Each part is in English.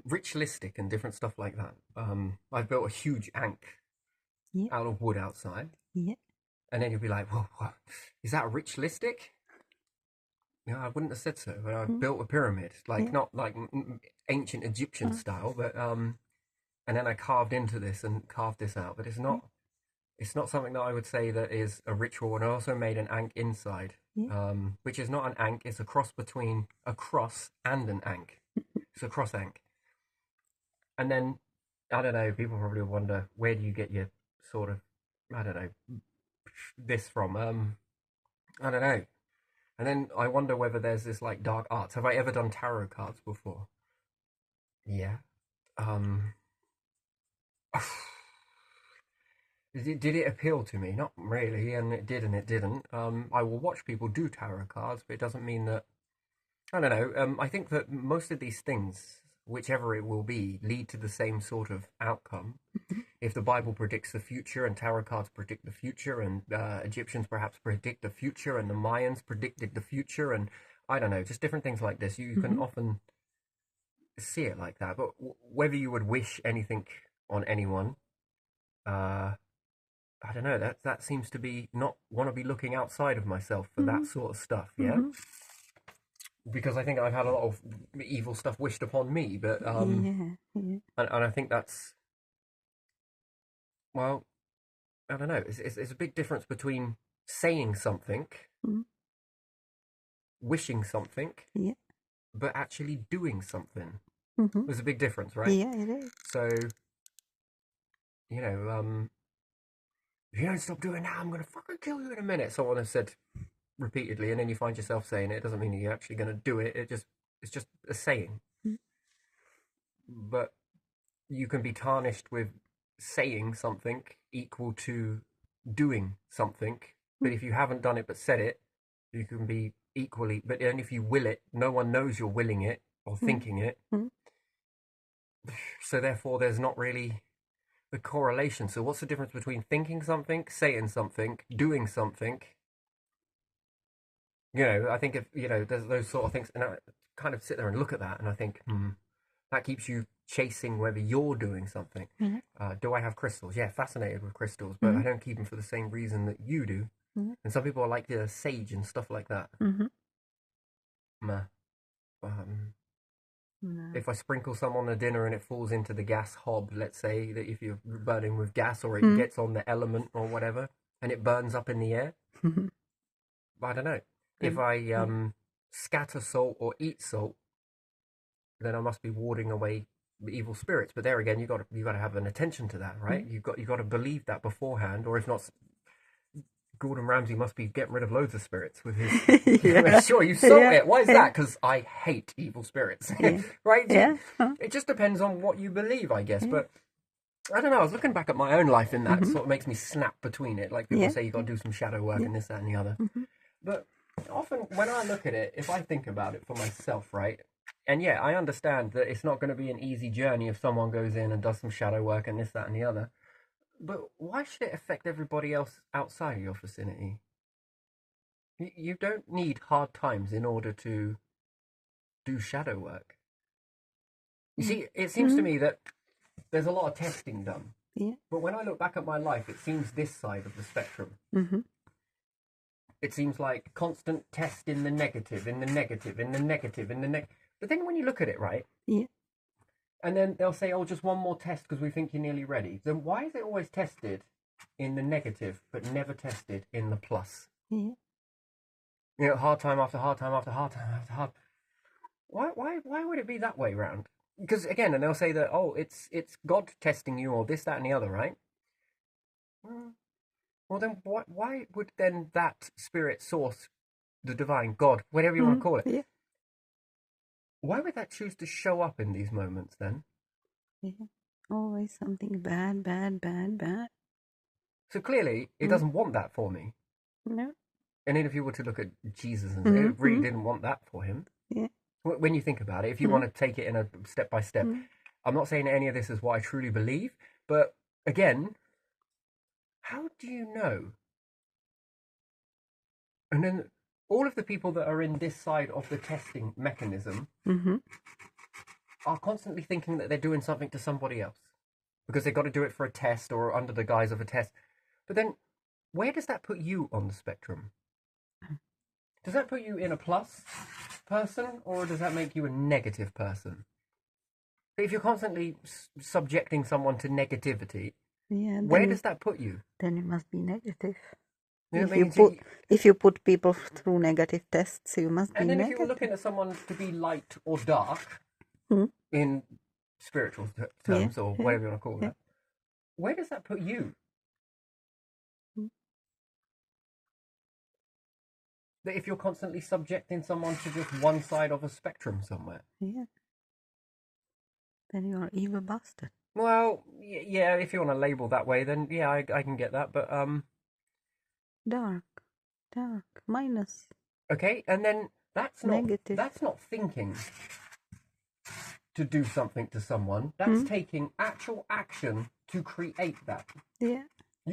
Ritualistic and different stuff like that. I've built a huge ankh Yeah. out of wood outside, Yeah. and then you'll be like, "Well, what? Is that ritualistic?" I wouldn't have said so. But I've Mm. built a pyramid, like Yeah. not like ancient Egyptian Mm. style, but and then I carved into this and carved this out. But it's Yeah. not. It's not something that I would say that is a ritual. And I also made an ankh inside, Yeah. which is not an ankh. It's a cross between a cross and an ankh. It's a cross ankh. And then I don't know. People probably wonder, where do you get your sort of, I don't know, this from? I don't know. And then I wonder whether there's this like dark arts. Have I ever done tarot cards before? Yeah. Um. Did it appeal to me? Not really, and it did and it didn't. I will watch people do tarot cards, but it doesn't mean that. I don't know. I think that most of these things, whichever it will be, lead to the same sort of outcome. If the Bible predicts the future and tarot cards predict the future, and Egyptians perhaps predict the future, and the Mayans predicted the future, and I don't know, just different things like this, you can Mm-hmm. often see it like that. But whether you would wish anything on anyone, uh, I don't know. That seems to be not want to be looking outside of myself for Mm-hmm. that sort of stuff. Yeah, Mm-hmm. because I think I've had a lot of evil stuff wished upon me, but Yeah. Yeah. and I think that's, well, I don't know. It's a big difference between saying something, Mm-hmm. wishing something, Yeah. but actually doing something. Mm-hmm. There's a big difference, right? Yeah, it is. So you know, if you don't stop doing that, I'm gonna fucking kill you in a minute. Someone has said repeatedly, and then you find yourself saying it. It doesn't mean you're actually gonna do it. It's just a saying. Mm. But you can be tarnished with saying something equal to doing something. But if you haven't done it but said it, you can be equally. But then if you will it, no one knows you're willing it or Mm. thinking it. Mm. So therefore, there's not really a correlation. So what's the difference between thinking something, saying something, doing something? I think if there's those sort of things, and I kind of sit there and look at that, and I think, that keeps you chasing whether you're doing something. Yeah. Do I have crystals? Yeah, fascinated with crystals, but Mm-hmm. I don't keep them for the same reason that you do. Mm-hmm. And some people are like the sage and stuff like that. Mm-hmm. Meh. Um, No. if I sprinkle some on the dinner and it falls into the gas hob, let's say that if you're burning with gas or it Mm. gets on the element or whatever, and it burns up in the air, Mm-hmm. I don't know. If Mm. I Yeah. scatter salt or eat salt, then I must be warding away the evil spirits. But there again, you got to have an attention to that, right? Mm. You got to believe that beforehand, or if not, Gordon Ramsay must be getting rid of loads of spirits with his. Yeah. Sure, you salt Yeah. it. Why is Yeah. that? Because I hate evil spirits, Yeah. right? Yeah. Huh. It just depends on what you believe, I guess. Yeah. But I don't know. I was looking back at my own life in that. Mm-hmm. Sort of makes me snap between it. Like people Yeah. say, you got to do some shadow work Yeah. and this, that, and the other. Mm-hmm. But often when I look at it, if I think about it for myself, right? And yeah, I understand that it's not going to be an easy journey if someone goes in and does some shadow work and this, that, and the other. But why should it affect everybody else outside of your vicinity? You don't need hard times in order to do shadow work. You see, it seems to Mm-hmm. me that there's a lot of testing done. Yeah. But when I look back at my life, it seems this side of the spectrum. Mm-hmm. It seems like constant test in the negative, in the negative, in the negative, in the negative. But then when you look at it, right, Yeah. and then they'll say, oh, just one more test because we think you're nearly ready. Then why is it always tested in the negative but never tested in the plus? Yeah. Hard time after hard time after hard time after hard. Why would it be that way round? Because again, and they'll say that, oh, it's God testing you or this, that, and the other, right? Well, then why would then that spirit source, the divine God, whatever you want to Mm. call it, Yeah. why would that choose to show up in these moments then? Yeah. Always something bad, bad, bad, bad. So clearly, it Mm. doesn't want that for me. No. And then if you were to look at Jesus, and Mm-hmm. it really didn't want that for him. Yeah. When you think about it, if you Mm. want to take it in a step by step, I'm not saying any of this is what I truly believe, but again, how do you know? And then all of the people that are in this side of the testing mechanism, Mm-hmm. are constantly thinking that they're doing something to somebody else because they've got to do it for a test or under the guise of a test. But then, where does that put you on the spectrum? Does that put you in a plus person, or does that make you a negative person? If you're constantly subjecting someone to negativity, Yeah, where does that put you? then it must be negative. You know what I If you mean? put if you put people through negative tests, you must be And then if you were negative. looking at someone to be light or dark Hmm? in spiritual terms, or whatever you want to call that, where does that put you? Hmm. That if you're constantly subjecting someone to just one side of a spectrum somewhere. Yeah. Then you're evil bastard. Well, yeah, if you want to label that way, then yeah, I can get that. But Dark. Minus. okay, and then Negative. that's not thinking to do something to someone. That's taking actual action to create that. Yeah.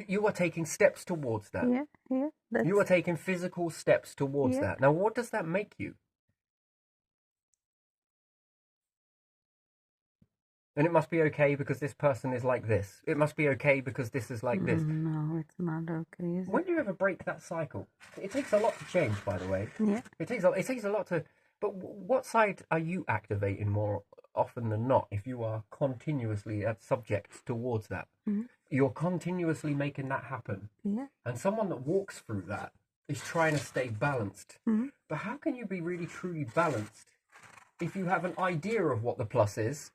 You are taking steps towards that. Yeah. You are taking physical steps towards that. Now, what does that make you? And it must be okay because this person is like this. It must be okay because this is like this. No, it's not okay. Is When do you ever break that cycle? It takes a lot to change, by the way. Yeah. It takes a lot to. But what side are you activating more often than not? If you are continuously subject towards that, you're continuously making that happen. Yeah. And someone that walks through that is trying to stay balanced. But how can you be really truly balanced if you have an idea of what the plus is,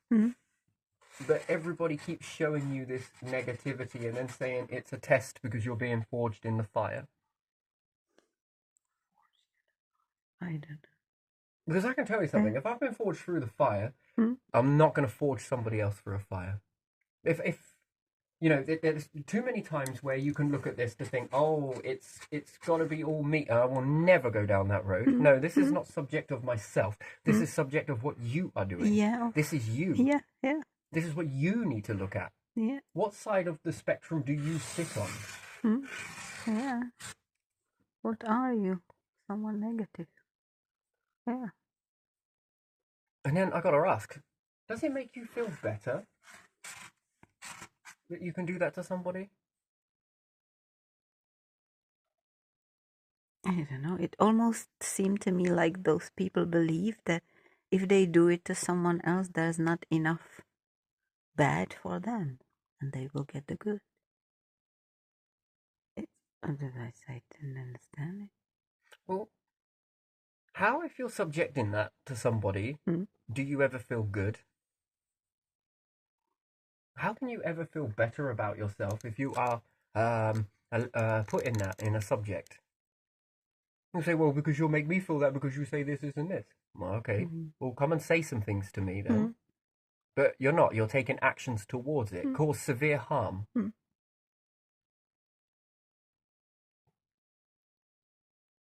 but everybody keeps showing you this negativity and then saying it's a test because you're being forged in the fire? I don't know. Because I can tell you something. If I've been forged through the fire, I'm not going to forge somebody else through a fire. If you know, there's too many times where you can look at this to think, oh, it's got to be all me. I will never go down that road. No, this is not subject of myself. This is subject of what you are doing. Yeah. This is you. Yeah. This is what you need to look at. Yeah. What side of the spectrum do you sit on? Yeah. What are you? Someone negative. Yeah. And then I got to ask, does it make you feel better that you can do that to somebody? I don't know. It almost seemed to me like those people believe that if they do it to someone else, there's not enough bad for them, and they will get the good. Otherwise, I didn't understand it. Well, how if you're subjecting that to somebody, do you ever feel good? How can you ever feel better about yourself if you are putting that in a subject? You say, well, because you'll make me feel that because you say this, and this. Well, okay. Well, come and say some things to me then. But you're not. You're taking actions towards it. Cause severe harm.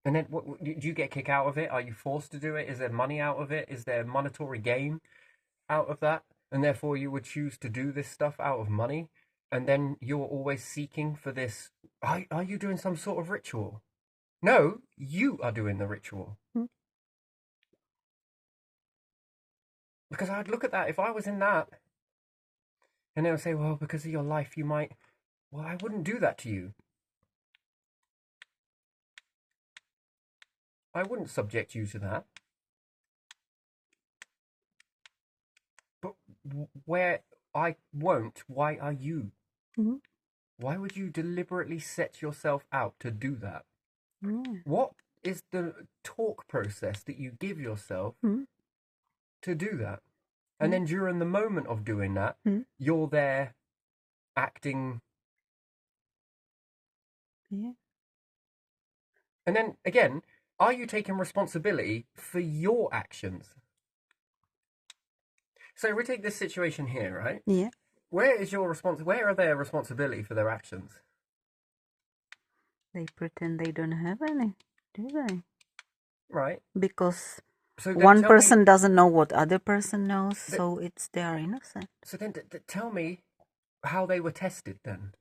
And then, do you get a kick out of it? Are you forced to do it? Is there money out of it? Is there monetary gain out of that? And therefore, you would choose to do this stuff out of money? And then you're always seeking for this. Are you doing some sort of ritual? No, you are doing the ritual. Because I'd look at that if I was in that, and they would say, well, because of your life, you might. Well, I wouldn't do that to you. I wouldn't subject you to that. But where I won't, why are you? Why would you deliberately set yourself out to do that? What is the talk process that you give yourself to do that? And then during the moment of doing that, you're there acting. Yeah. And then again, are you taking responsibility for your actions? So we take this situation here, right? Yeah. Where is your Where are their responsibility for their actions? They pretend they don't have any, do they? Right. Because so one person doesn't know what other person knows, so they are innocent. So then tell me how they were tested then.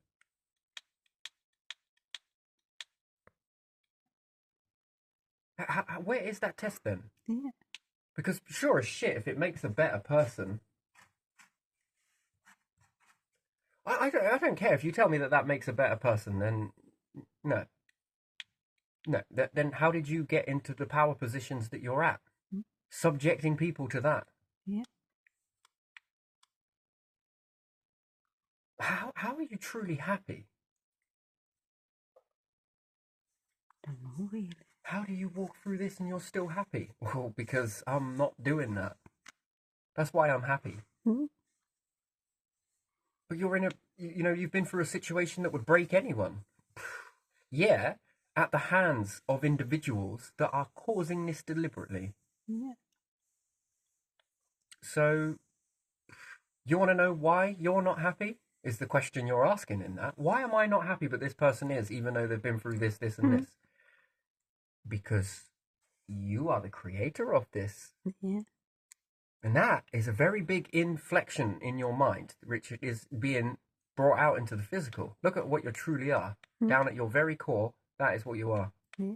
Where is that test then? Yeah. Because sure as shit, if it makes a better person, I don't care if you tell me that that makes a better person. Then no, no. Then how did you get into the power positions that you're at? Mm. Subjecting people to that. Yeah. How are you truly happy? I don't know really. How do you walk through this and you're still happy? Well, because I'm not doing that. That's why I'm happy. Mm. But you're in a, you've been through a situation that would break anyone. Yeah, at the hands of individuals that are causing this deliberately. Yeah. So, you want to know why you're not happy? Is the question you're asking in that. Why am I not happy but this person is, even though they've been through this, this, and this? Because you are the creator of this. Yeah. And that is a very big inflection in your mind, which is being brought out into the physical. Look at what you truly are. Down at your very core, that is what you are. Yeah.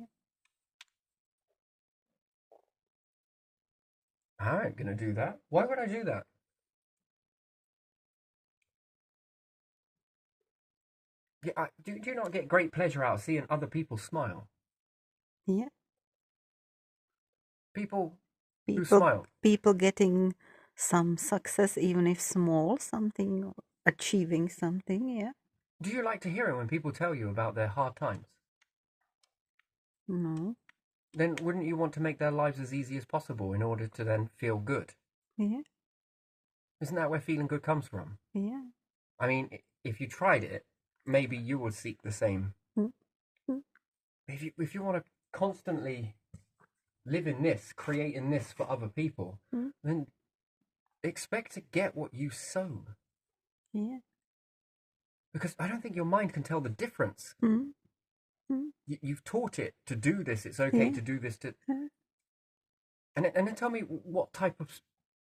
I ain't going to do that. Why would I do that? Yeah, do you not get great pleasure out of seeing other people smile? Yeah. People who People smile. people getting some success, even if small, something, achieving something. Yeah. Do you like to hear it when people tell you about their hard times? No. Then wouldn't you want to make their lives as easy as possible in order to then feel good? Yeah. Isn't that where feeling good comes from? Yeah. I mean, if you tried it, maybe you would seek the same. Mm. Mm. If you want to constantly live in this, creating this for other people, then expect to get what you sow. Yeah. Because I don't think your mind can tell the difference. Mm. Mm. You've taught it to do this. It's okay to do this. And then tell me what type of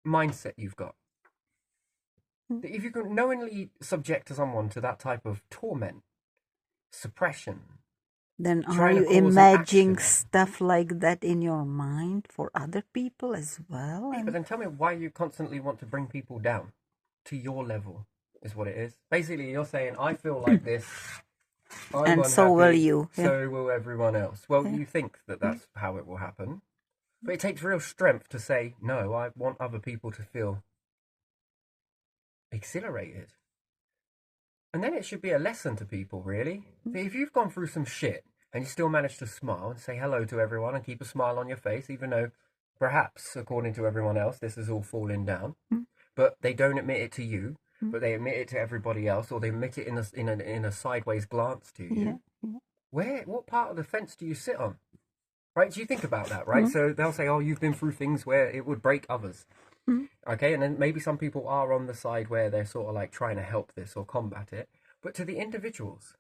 mindset you've got. If you can knowingly subject someone to that type of torment, suppression, Then are trying to you cause an imagining action. stuff like that in your mind for other people as well? Yeah, but then tell me why you constantly want to bring people down to your level, is what it is. Basically, you're saying, I feel like this, I'm And unhappy, so will you. Yeah. so will everyone else. Well, you think that that's how it will happen. But it takes real strength to say, no, I want other people to feel exhilarated. And then it should be a lesson to people, really. If you've gone through some shit and you still manage to smile and say hello to everyone and keep a smile on your face, even though perhaps, according to everyone else, this is all falling down, but they don't admit it to you, but they admit it to everybody else, or they admit it in a sideways glance to you. Yeah. What part of the fence do you sit on? Right? Do you think about that, right? So they'll say, oh, you've been through things where it would break others. Okay, and then maybe some people are on the side where they're sort of like trying to help this or combat it. But to the individuals,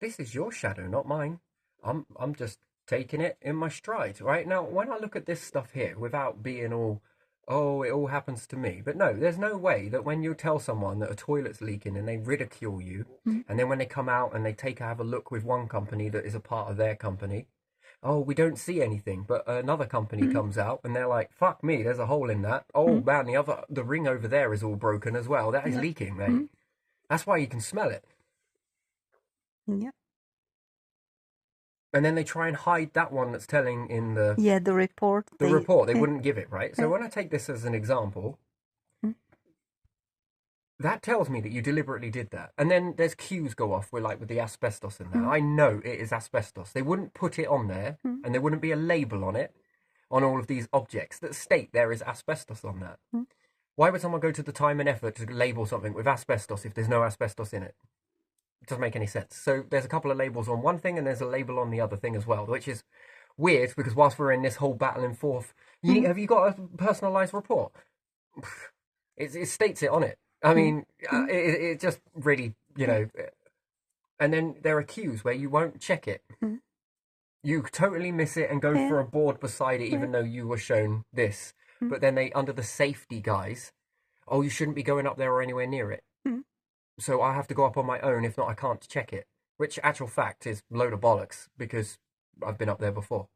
this is your shadow, not mine. I'm just taking it in my stride, right? Now, when I look at this stuff here, without being all, oh, it all happens to me. But no, there's no way that when you tell someone that a toilet's leaking and they ridicule you, and then when they come out and they have a look with one company that is a part of their company, oh, we don't see anything. But another company comes out and they're like, fuck me, there's a hole in that. Oh, man, the ring over there is all broken as well. That is leaking, mate. That's why you can smell it. Yeah. And then they try and hide that one that's telling in the report. report. They wouldn't give it, right? So when I take this as an example, that tells me that you deliberately did that. And then there's cues go off with the asbestos in there. I know it is asbestos. They wouldn't put it on there, and there wouldn't be a label on it, on all of these objects that state there is asbestos on that. Why would someone go to the time and effort to label something with asbestos if there's no asbestos in it? It doesn't make any sense. So there's a couple of labels on one thing and there's a label on the other thing as well, which is weird because whilst we're in this whole battling forth, have you got a personalised report? It states it on it. I mean, it just really, and then there are cues where you won't check it. You totally miss it and go for a board beside it, even though you were shown this. But then they, under the safety guise, oh, you shouldn't be going up there or anywhere near it. So I have to go up on my own. If not, I can't check it. Which, actual fact, is a load of bollocks because I've been up there before.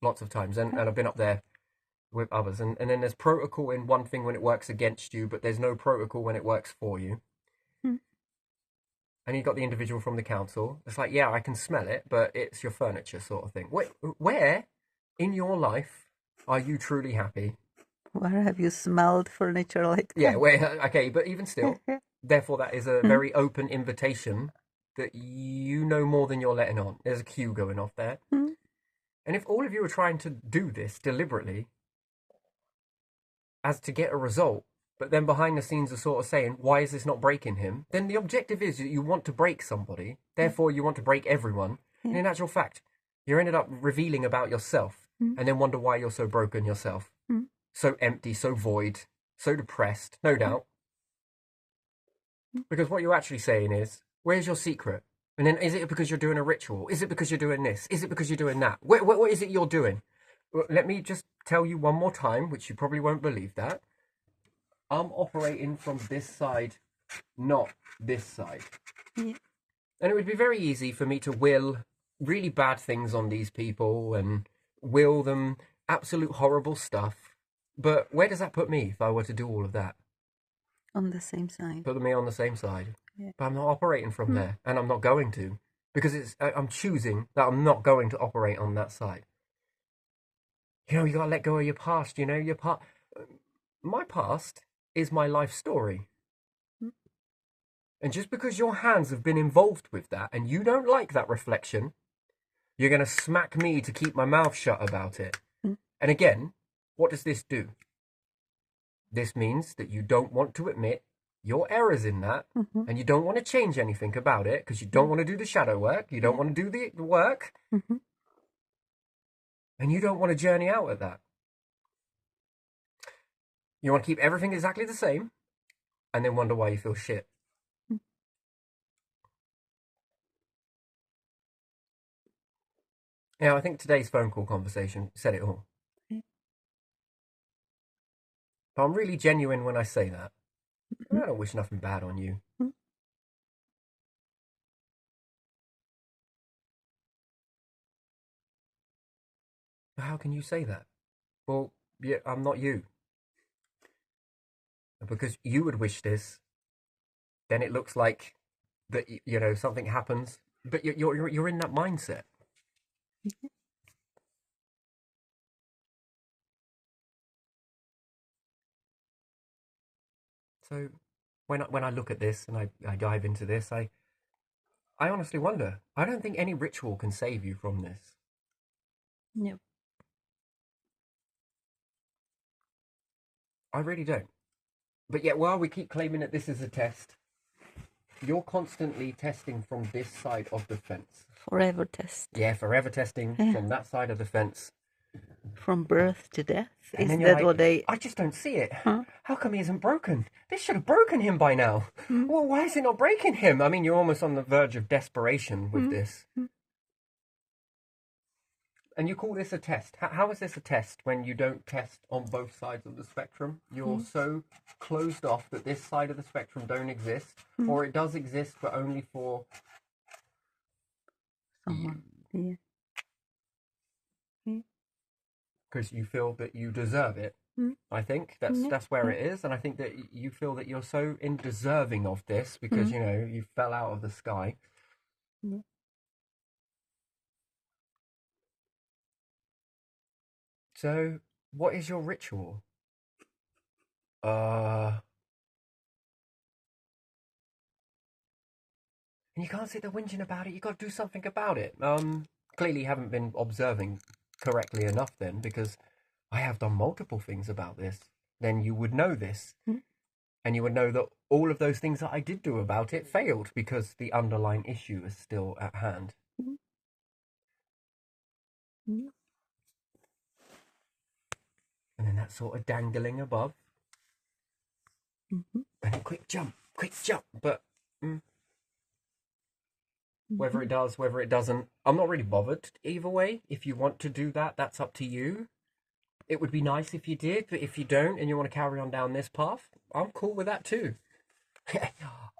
lots of times, and I've been up there with others, and then there's protocol in one thing when it works against you, but there's no protocol when it works for you. Mm. And you got the individual from the council. It's like, yeah, I can smell it, but it's your furniture sort of thing. Where in your life are you truly happy? Where have you smelled furniture like Yeah, that? where, okay, but even still, therefore that is a very open invitation that you know more than you're letting on. There's a cue going off there. Mm. And if all of you are trying to do this deliberately as to get a result, but then behind the scenes are sort of saying, why is this not breaking him? Then the objective is that you want to break somebody, therefore you want to break everyone. And in actual fact, you ended up revealing about yourself and then wonder why you're so broken yourself. So empty, so void, so depressed, no doubt. Because what you're actually saying is, where's your secret? And then is it because you're doing a ritual? Is it because you're doing this? Is it because you're doing that? What is it you're doing? Let me just tell you one more time, which you probably won't believe that. I'm operating from this side, not this side. Yeah. And it would be very easy for me to will really bad things on these people and will them absolute horrible stuff. But where does that put me if I were to do all of that? On the same side. Put me on the same side. Yeah. But I'm not operating from there, and I'm not going to, because I'm choosing that I'm not going to operate on that side. You know, you gotta let go of your past. You know, my past is my life story. And just because your hands have been involved with that and you don't like that reflection, you're going to smack me to keep my mouth shut about it. And again, what does this do? This means that you don't want to admit your errors in that, and you don't want to change anything about it because you don't want to do the shadow work, you don't want to do the work, and you don't want to journey out of that. You want to keep everything exactly the same and then wonder why you feel shit. Yeah, I think today's phone call conversation said it all. But I'm really genuine when I say that. I don't wish nothing bad on you. But how can you say that? Well, yeah, I'm not you. Because you would wish this, then it looks like that, you know, something happens, but you're in that mindset. So when I look at this and I dive into this, I honestly wonder. I don't think any ritual can save you from this. No. I really don't. But yet, while we keep claiming that this is a test, you're constantly testing from this side of the fence. Forever test. Yeah, forever testing from that side of the fence. From birth to death? And Is then you're that like, what they... I just don't see it. How come he isn't broken? This should have broken him by now. Well, why is it not breaking him? I mean, you're almost on the verge of desperation with this. And you call this a test. How is this a test when you don't test on both sides of the spectrum? You're so closed off that this side of the spectrum don't exist, or it does exist, but only for Someone. Yeah. because you feel that you deserve it. I think that's where it is, and I think that you feel that you're so undeserving of this because you know you fell out of the sky. So, what is your ritual? And you can't sit there whinging about it. You got to do something about it. Clearly, you haven't been observing correctly enough then, because I have done multiple things about this. Then you would know this, and you would know that all of those things that I did do about it failed because the underlying issue is still at hand. And then that sort of dangling above. And a quick jump. But whether it does, whether it doesn't, I'm not really bothered either way. If you want to do that, that's up to you. It would be nice if you did, but if you don't and you want to carry on down this path, I'm cool with that too.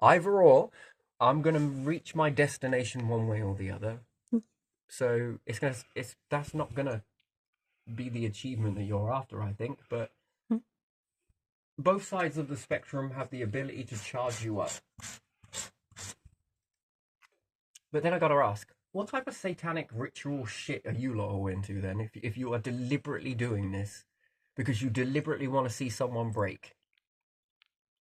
Either or, I'm gonna reach my destination one way or the other. So that's not gonna be the achievement that you're after, I think. But Mm. both sides of the spectrum have the ability to charge you up. But then I gotta ask, what type of satanic ritual shit are you lot all into then? If you are deliberately doing this because you deliberately want to see someone break,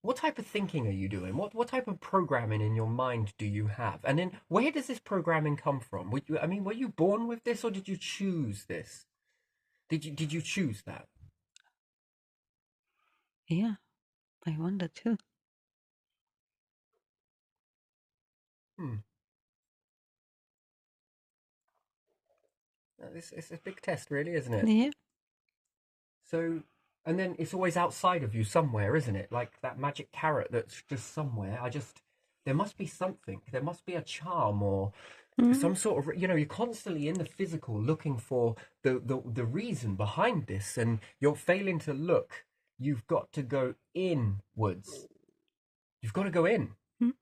what type of thinking are you doing? What type of programming in your mind do you have? And then where does this programming come from? Were you born with this, or did you choose this? Did you choose that? Yeah, I wonder too. Hmm. It's a big test, really, isn't it? Yeah. So, and then it's always outside of you somewhere, isn't it? Like that magic carrot that's just somewhere. There must be something. There must be a charm or Mm. some sort of, you're constantly in the physical looking for the reason behind this, and you're failing to look. You've got to go inwards. You've got to go in. Mm.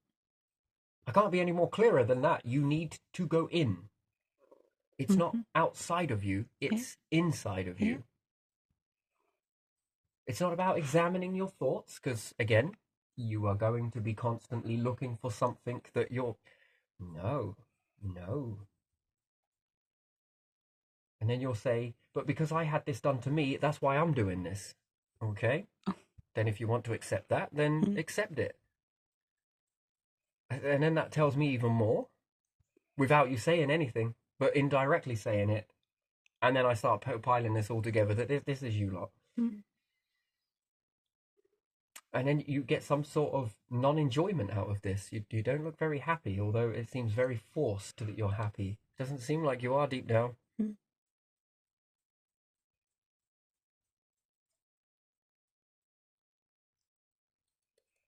I can't be any more clearer than that. You need to go in. It's not Mm-hmm. outside of you, Yeah. it's inside of Yeah. you. It's not about examining your thoughts, because again, you are going to be constantly looking for something that you're. No, no. And then you'll say, but because I had this done to me, that's why I'm doing this. Okay? Then if you want to accept that, then Mm. accept it. And then that tells me even more without you saying anything, but indirectly saying it. And then I start piling this all together that this is you lot. Mm. And then you get some sort of non-enjoyment out of this. You don't look very happy, although it seems very forced that you're happy. Doesn't seem like you are deep down. Mm.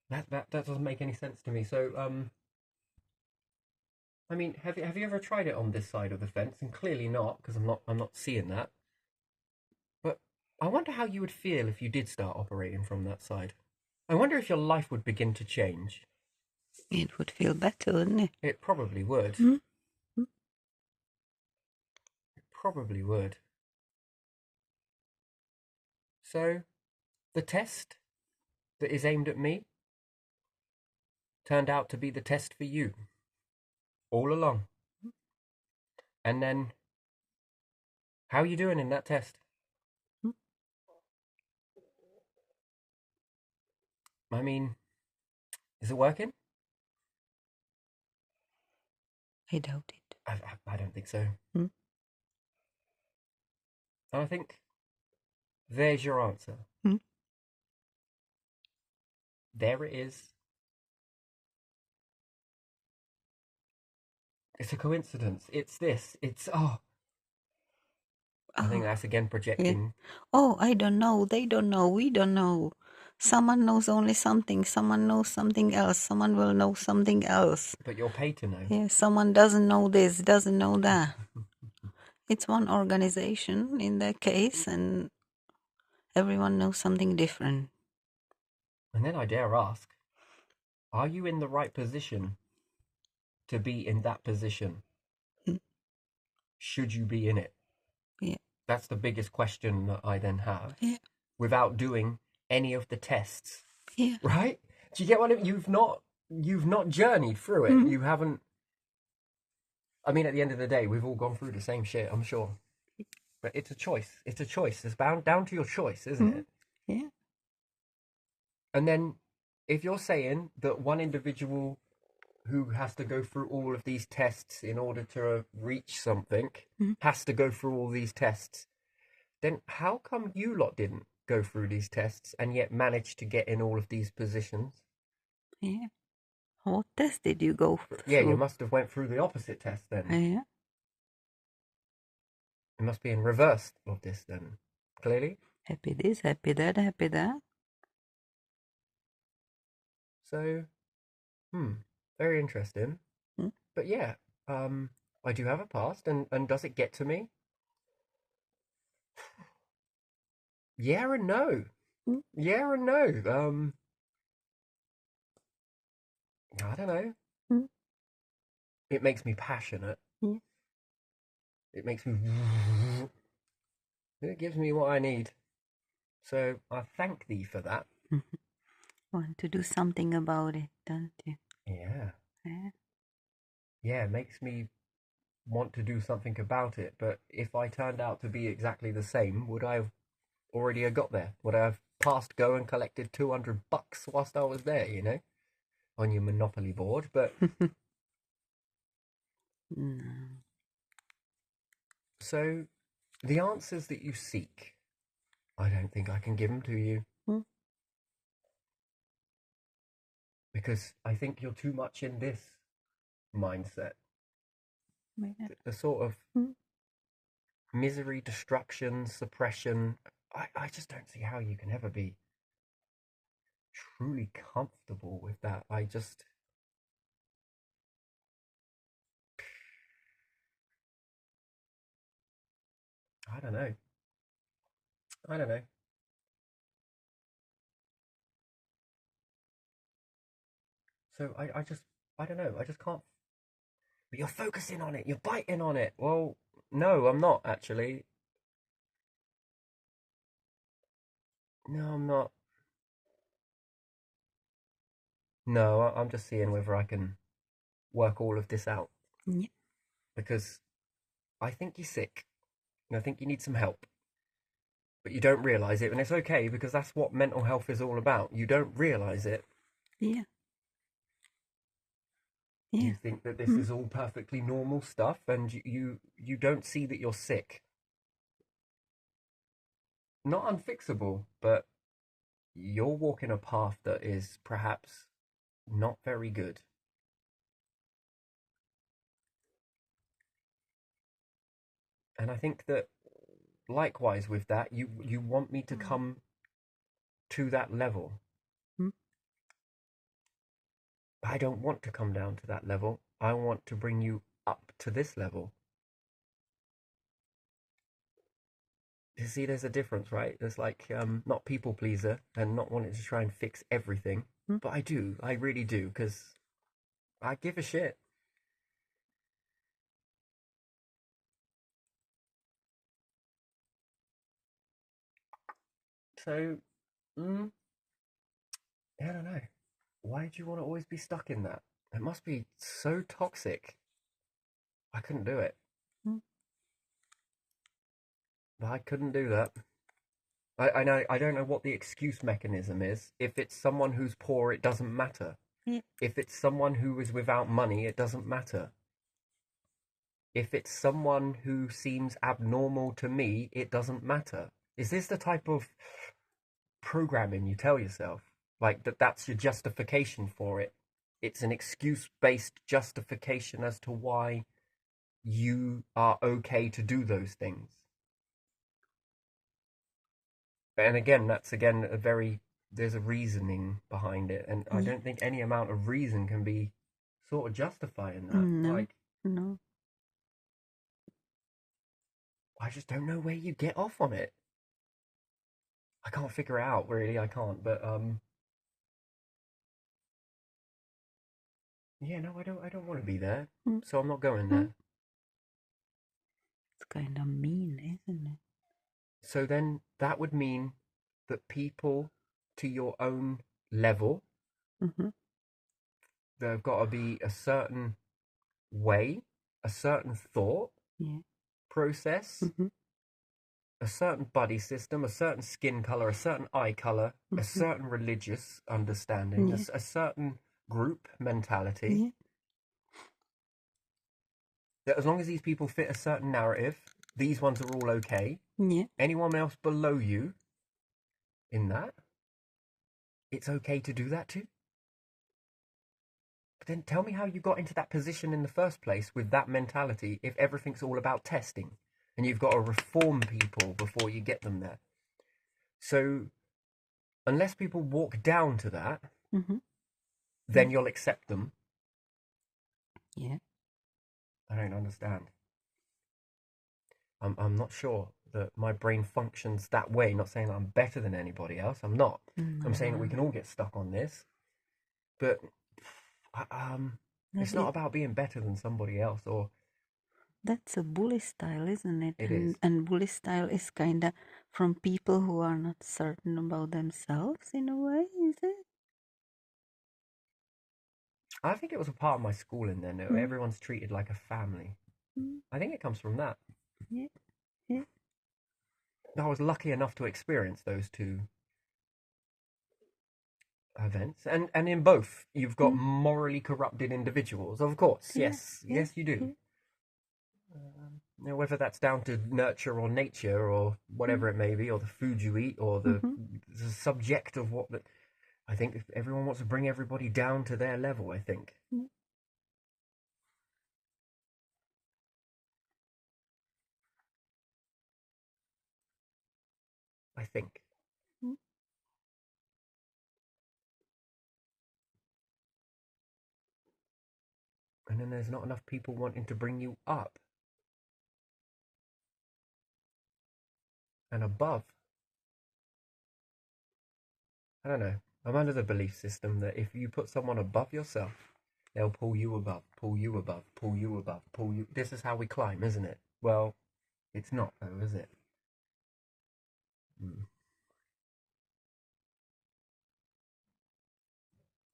That doesn't make any sense to me. So I mean, have you ever tried it on this side of the fence? And clearly not, because I'm not seeing that. But I wonder how you would feel if you did start operating from that side. I wonder if your life would begin to change. It would feel better, wouldn't it? It probably would. Mm. It probably would. So the test that is aimed at me turned out to be the test for you all along. And then, how are you doing in that test? Mm. I mean, is it working? I doubt it. I don't think so. Mm. And I think there's your answer. Mm. There it is. It's a coincidence. It's this. I think Oh, that's again yeah. projecting. Oh, I don't know. They don't know. We don't know. Someone knows only something. Someone knows something else. Someone will know something else. But you're paid to know. Yeah, someone doesn't know this, doesn't know that. It's one organization in that case, and everyone knows something different. And then I dare ask, are you in the right position to be in that position? Mm. Should you be in it? Yeah. That's the biggest question that I then have. Yeah. Without doing any of the tests. Yeah. Right? Do you get what I mean? You've not journeyed through it. Mm. You haven't. I mean, at the end of the day, we've all gone through the same shit, I'm sure. But it's a choice. It's a choice. It's bound down to your choice, isn't Mm. it? Yeah. And then if you're saying that one individual who has to go through all of these tests in order to reach something Mm. has to go through all these tests, then how come you lot didn't go through these tests and yet managed to get in all of these positions? Yeah. What test did you go Yeah, you through? must have went through the opposite test then. Yeah. It must be in reverse of this then. Clearly. Happy this, happy that, happy that. So, very interesting. Mm. But yeah, I do have a past, and does it get to me? Yeah and no. Mm. Yeah and no. I don't know. Mm. It makes me passionate. Yeah. It makes me It gives me what I need. So I thank thee for that. Want to do something about it, don't you? Yeah. Yeah. Yeah, it makes me want to do something about it. But if I turned out to be exactly the same, would I have already have got there? Would I have passed go and collected $200 whilst I was there, you know, on your Monopoly board? But No. so the answers that you seek, I don't think I can give them to you Hmm. because I think you're too much in this mindset. Yeah. The sort of Hmm. misery, destruction, suppression. I just don't see how you can ever be truly comfortable with that. I don't know. I don't know. So I don't know. I just can't. But you're focusing on it. You're biting on it. Well, no, I'm not actually. No, I'm not. No, I'm just seeing whether I can work all of this out Yeah. because I think you're sick and I think you need some help, but you don't realize it, and it's okay because that's what mental health is all about. You don't realize it. Yeah. Yeah. You think that this Hmm. is all perfectly normal stuff, and you don't see that you're sick. Not unfixable, but you're walking a path that is perhaps not very good. And I think that likewise with that, you want me to come to that level. Hmm. I don't want to come down to that level. I want to bring you up to this level. You see, there's a difference, right? There's like not people pleaser and not wanting to try and fix everything, Hmm. but I do, I really do, because I give a shit. So, mm, I don't know. Why do you want to always be stuck in that? It must be so toxic. I couldn't do it. Hmm. I couldn't do that. I know I don't know what the excuse mechanism is. If it's someone who's poor, it doesn't matter. Yeah. If it's someone who is without money, it doesn't matter. If it's someone who seems abnormal to me, it doesn't matter. Is this the type of programming you tell yourself? Like that's your justification for it? It's an excuse based justification as to why you are okay to do those things. And again, that's again a very there's a reasoning behind it, and I Yeah. don't think any amount of reason can be sort of justifying that. No. Like, No. I just don't know where you get off on it. I can't figure it out, really. I can't. But yeah, no, I don't want to be there, Hmm. so I'm not going Hmm. there. It's kind of mean, isn't it? So then that would mean that people to your own level, Mm-hmm. there've got to be a certain way, a certain thought Yeah. process, Mm-hmm. a certain body system, a certain skin color, a certain eye color, a Mm-hmm. certain religious understanding, Yeah. a certain group mentality. Yeah. That as long as these people fit a certain narrative, these ones are all okay. Yeah. Anyone else below you in that, it's okay to do that too. But then tell me how you got into that position in the first place with that mentality if everything's all about testing and you've got to reform people before you get them there. So, unless people walk down to that, Mm-hmm. then you'll accept them. Yeah. I don't understand. I'm not sure that my brain functions that way. Not saying that I'm better than anybody else. I'm not. I'm saying that we No. can all get stuck on this. But But it's not about being better than somebody else or That's a bully style, isn't it? It is. And bully style is kind of from people who are not certain about themselves in a way, is it? I think it was a part of my schooling then. Mm, Everyone's treated like a family. mm, I think it comes from that. yeah, yeah. I was lucky enough to experience those two events, and in both you've got Mm, morally corrupted individuals, of course. yeah, Yes, yeah, yes, you do. yeah. Whether that's down to nurture or nature or Mm, whatever it may be, or the food you eat, or mm-hmm. the subject of what the, I think if everyone wants to bring everybody down to their level. Mm, I think, mm. and then there's not enough people wanting to bring you up and above. I don't know. I'm under the belief system that if you put someone above yourself, they'll pull you above, pull you above, pull you above, pull you. This is how we climb, isn't it? Well, it's not, though, is it? Mm.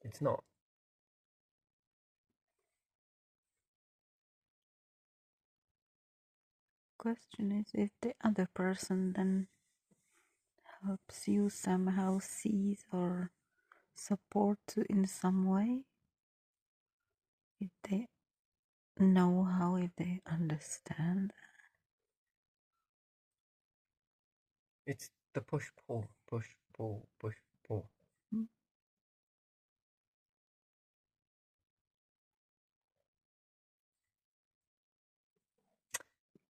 It's not. Question is if the other person then helps you somehow sees or supports you in some way, if they know how, if they understand. It's the push pull, push pull, push pull. Mm,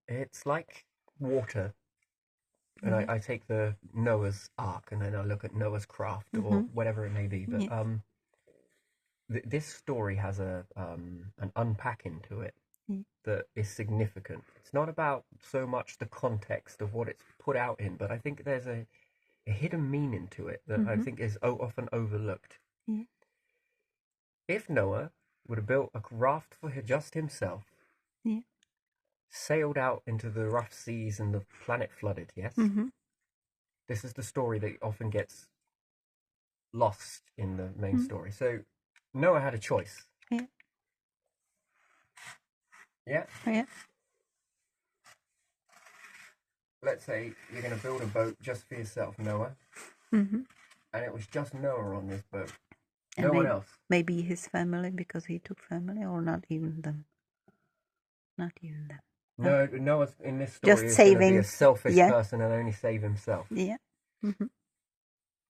It's like water. And yeah. I take the Noah's Ark and then I look at Noah's craft or Mm-hmm. whatever it may be. But Yeah. this story has an unpacking to it Yeah. that is significant. It's not about so much the context of what it's put out in, but I think there's a hidden meaning to it that I Mm-hmm. think is often overlooked. Yeah. If Noah would have built a raft for just himself, Yeah. sailed out into the rough seas and the planet flooded, yes? Mm-hmm. This is the story that often gets lost in the main Mm, story. So Noah had a choice. yeah. Yeah? Yeah. Let's say you're going to build a boat just for yourself, Noah, Mm-hmm. and it was just Noah on this boat. And No one else. maybe his family, because he took family, or not even them. Not even them. No, Noah's in this story Just is going to be a saving. selfish Yeah. person and only save himself. Yeah. Mm-hmm.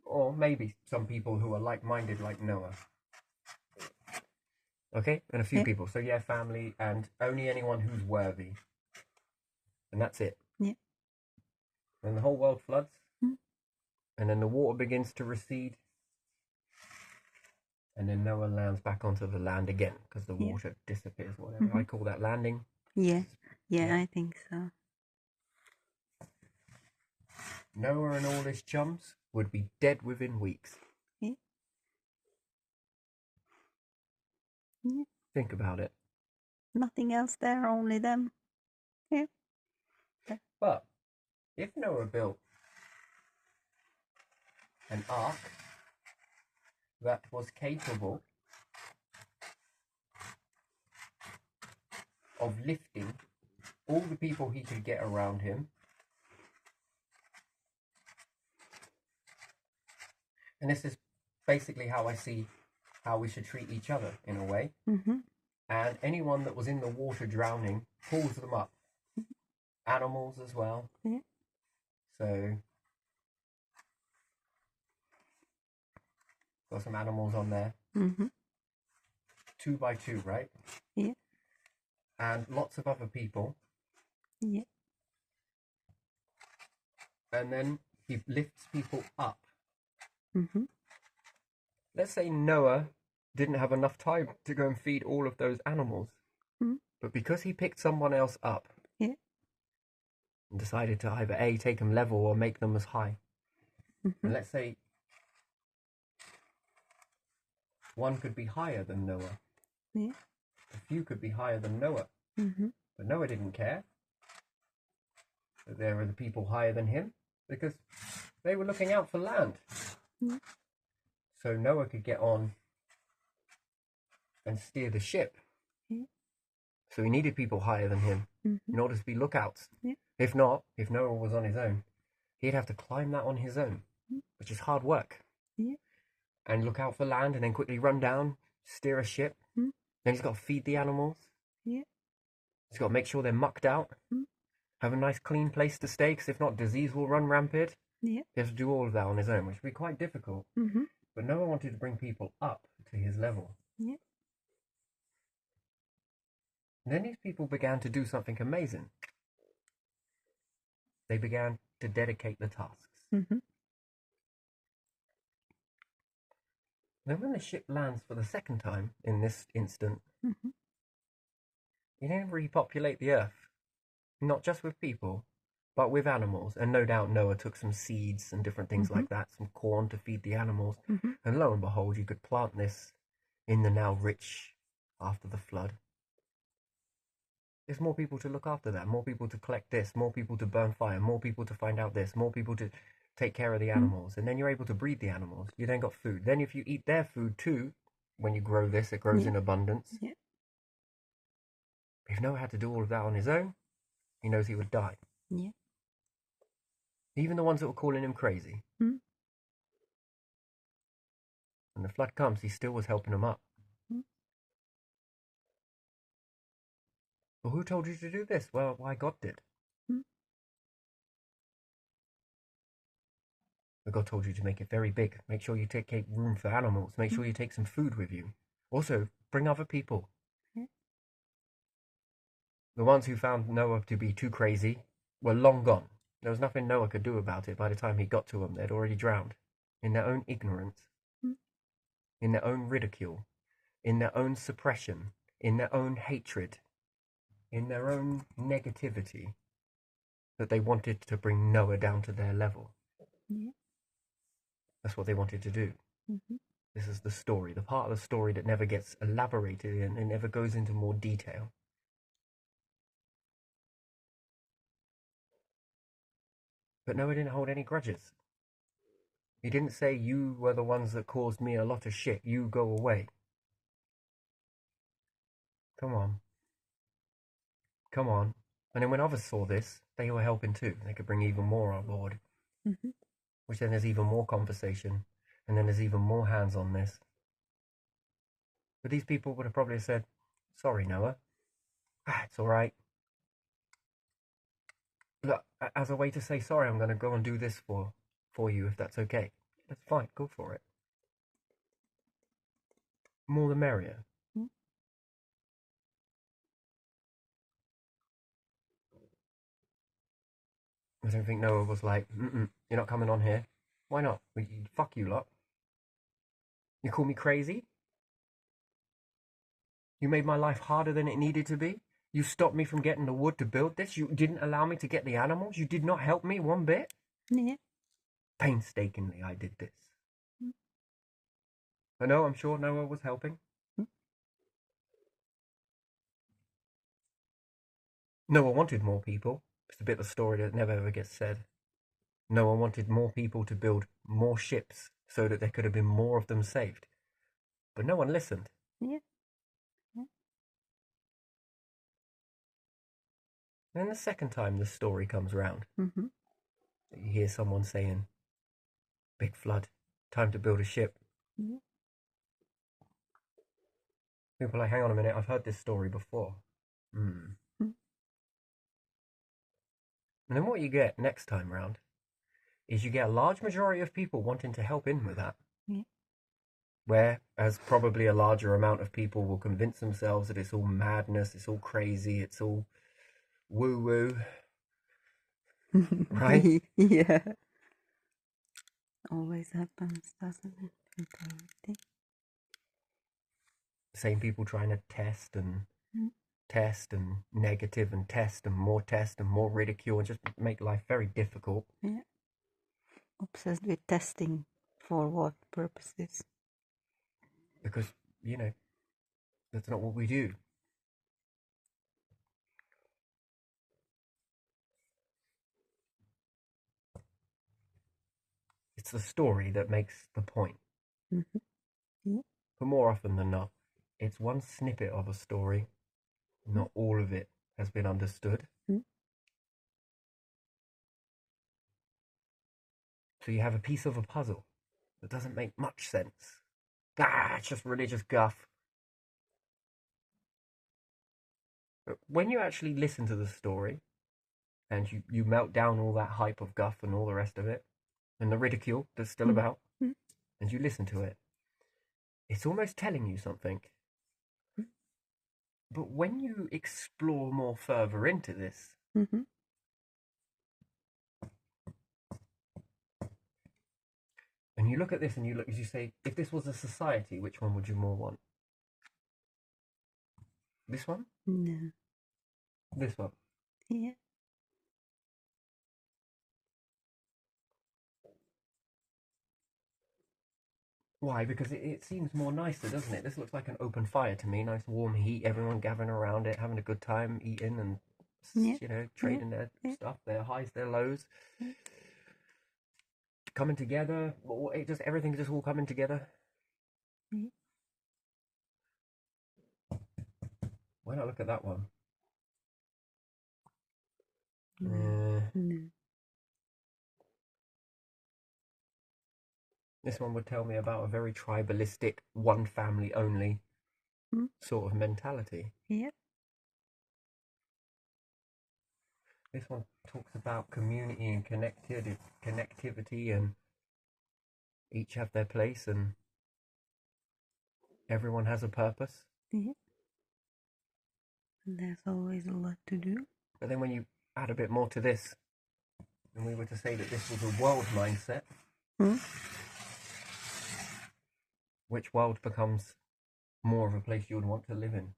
Or maybe some people who are like-minded like Noah. Okay? And a few Yeah. people. So yeah, family and only anyone who's worthy. And that's it. Yeah. Then the whole world floods. Mm. And then the water begins to recede. And then Noah lands back onto the land again because the Yeah. water disappears, whatever. Mm-hmm. I call that landing. Yeah. Yeah, Yeah. I think so. Noah and all his chums would be dead within weeks. Yeah. Yeah. Think about it. Nothing else there, only them. Yeah. But if Noah built an ark that was capable of lifting all the people he could get around him, and this is basically how I see how we should treat each other in a way, Mm-hmm. and anyone that was in the water drowning pulls them up. Animals as well. Yeah. So got some animals on there. Mm-hmm. 2 by 2, right? Yeah. And lots of other people. Yeah. And then he lifts people up. Mm-hmm. Let's say Noah didn't have enough time to go and feed all of those animals. Mm. But because he picked someone else up, Yeah. and decided to either A, take them level or make them as high. Mm-hmm. And let's say one could be higher than Noah. Yeah. A few could be higher than Noah. Mm-hmm. But Noah didn't care that there were the people higher than him because they were looking out for land. Yeah. So Noah could get on and steer the ship. Yeah. So he needed people higher than him in order to be lookouts. Yeah. If not, if Noah was on his own, he'd have to climb that on his own, which is hard work. Yeah. And look out for land and then quickly run down, steer a ship. Then he's got to feed the animals. Yeah. He's got to make sure they're mucked out. Have a nice clean place to stay, because if not, disease will run rampant. Yeah. He has to do all of that on his own, which would be quite difficult. But Noah wanted to bring people up to his level. Yeah. And then these people began to do something amazing. They began to dedicate the tasks. Then when the ship lands for the second time, in this instant, you didn't repopulate the earth. Not just with people, but with animals. And no doubt Noah took some seeds and different things like that, some corn to feed the animals. And lo and behold, you could plant this in the now rich after the flood. There's more people to look after that, more people to collect this, more people to burn fire, more people to find out this, more people to take care of the animals. And then you're able to breed the animals. You then got food. Then if you eat their food too, when you grow this, it grows in abundance. Yeah. If Noah had to do all of that on his own, he knows he would die. Yeah. Even the ones that were calling him crazy. When the flood comes, he still was helping them up. Well, who told you to do this? Well, why God did. But God told you to make it very big. Make sure you take room for animals. Make sure you take some food with you. Also, bring other people. The ones who found Noah to be too crazy were long gone. There was nothing Noah could do about it by the time he got to them. They'd already drowned in their own ignorance, in their own ridicule, in their own suppression, in their own hatred, in their own negativity, that they wanted to bring Noah down to their level. Yeah. That's what they wanted to do. This is the story, the part of the story that never gets elaborated in and never goes into more detail. But Noah didn't hold any grudges. He didn't say, you were the ones that caused me a lot of shit, you go away. Come on. Come on. And then when others saw this, they were helping too. They could bring even more on board. Which then there's even more conversation. And then there's even more hands on this. But these people would have probably said, sorry, Noah. It's all right. Look, as a way to say sorry, I'm going to go and do this for you, if that's okay. That's fine. Go for it. More the merrier. I don't think Noah was like, you're not coming on here. Why not? Fuck you lot. You call me crazy? You made my life harder than it needed to be? You stopped me from getting the wood to build this? You didn't allow me to get the animals? You did not help me one bit? Yeah. Painstakingly I did this. I know, I'm sure Noah was helping. Noah wanted more people. It's a bit of a story that never ever gets said. Noah wanted more people to build more ships so that there could have been more of them saved. But no one listened. Yeah. And the second time the story comes round, Mm-hmm. you hear someone saying, big flood, time to build a ship. Yeah. People are like, hang on a minute, I've heard this story before. And then what you get next time round is you get a large majority of people wanting to help in with that. Yeah. Whereas probably a larger amount of people will convince themselves that it's all madness, it's all crazy, it's all woo-woo. Right? Yeah. Always happens, doesn't it? In poverty. Same people trying to test and negative and test and more ridicule and just make life very difficult. Yeah. Obsessed with testing for what purposes? Because, that's not what we do. it's the story that makes the point. Mm-hmm. Yeah. But more often than not, it's one snippet of a story. Not all of it has been understood. Mm-hmm. So you have a piece of a puzzle that doesn't make much sense. It's just religious guff. But when you actually listen to the story and you melt down all that hype of guff and all the rest of it, and the ridicule that's still about, Mm-hmm. and you listen to it, it's almost telling you something. But when you explore more further into this, Mm-hmm. and you look at this and you say, if this was a society, which one would you more want? This one? No. This one? Yeah. Why? Because it seems more nicer, doesn't it? This looks like an open fire to me. Nice warm heat, everyone gathering around it, having a good time, eating and Yeah. trading their stuff, their highs, their lows, coming together. It just everything just all coming together. Yeah. Why not look at that one? No. No. This one would tell me about a very tribalistic, one family only sort of mentality. Yeah. This one talks about community and connectivity, and each have their place, and everyone has a purpose. Yeah. And there's always a lot to do. But then when you add a bit more to this, and we were to say that this was a world mindset, which world becomes more of a place you would want to live in?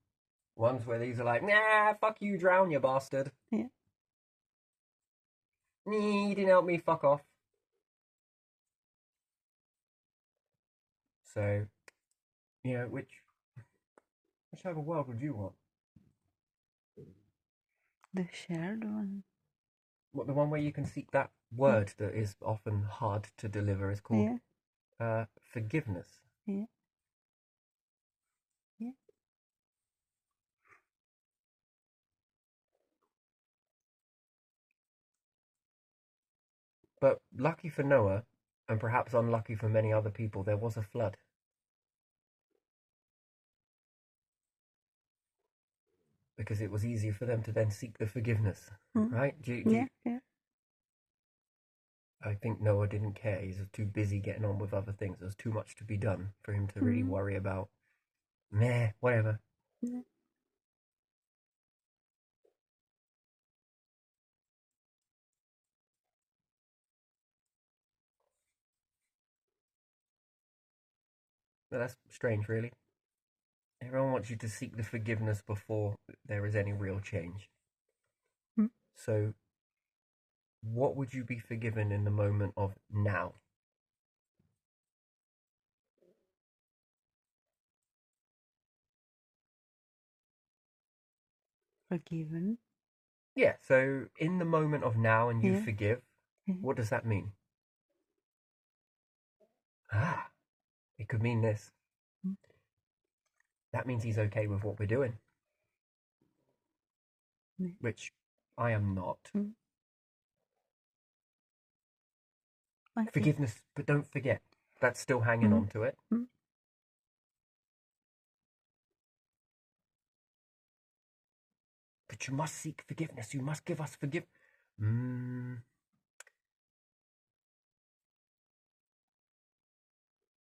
Ones where these are like, nah, fuck you, drown, you bastard. Yeah. You didn't help me, fuck off. So, which type of world would you want? The shared one. What, the one where you can seek that word that is often hard to deliver is called forgiveness. Yeah. Yeah. But lucky for Noah, and perhaps unlucky for many other people, there was a flood. Because it was easier for them to then seek the forgiveness, right? Yeah. I think Noah didn't care. He was too busy getting on with other things. There was too much to be done for him to really worry about. Meh, whatever. Yeah. But that's strange, really. Everyone wants you to seek the forgiveness before there is any real change. So, what would you be forgiven in the moment of now? Forgiven. Yeah, so in the moment of now and you forgive, what does that mean? It could mean this. That means he's okay with what we're doing. Which I am not. Forgiveness, but don't forget, that's still hanging on to it. But you must seek forgiveness. You must give us forgiveness.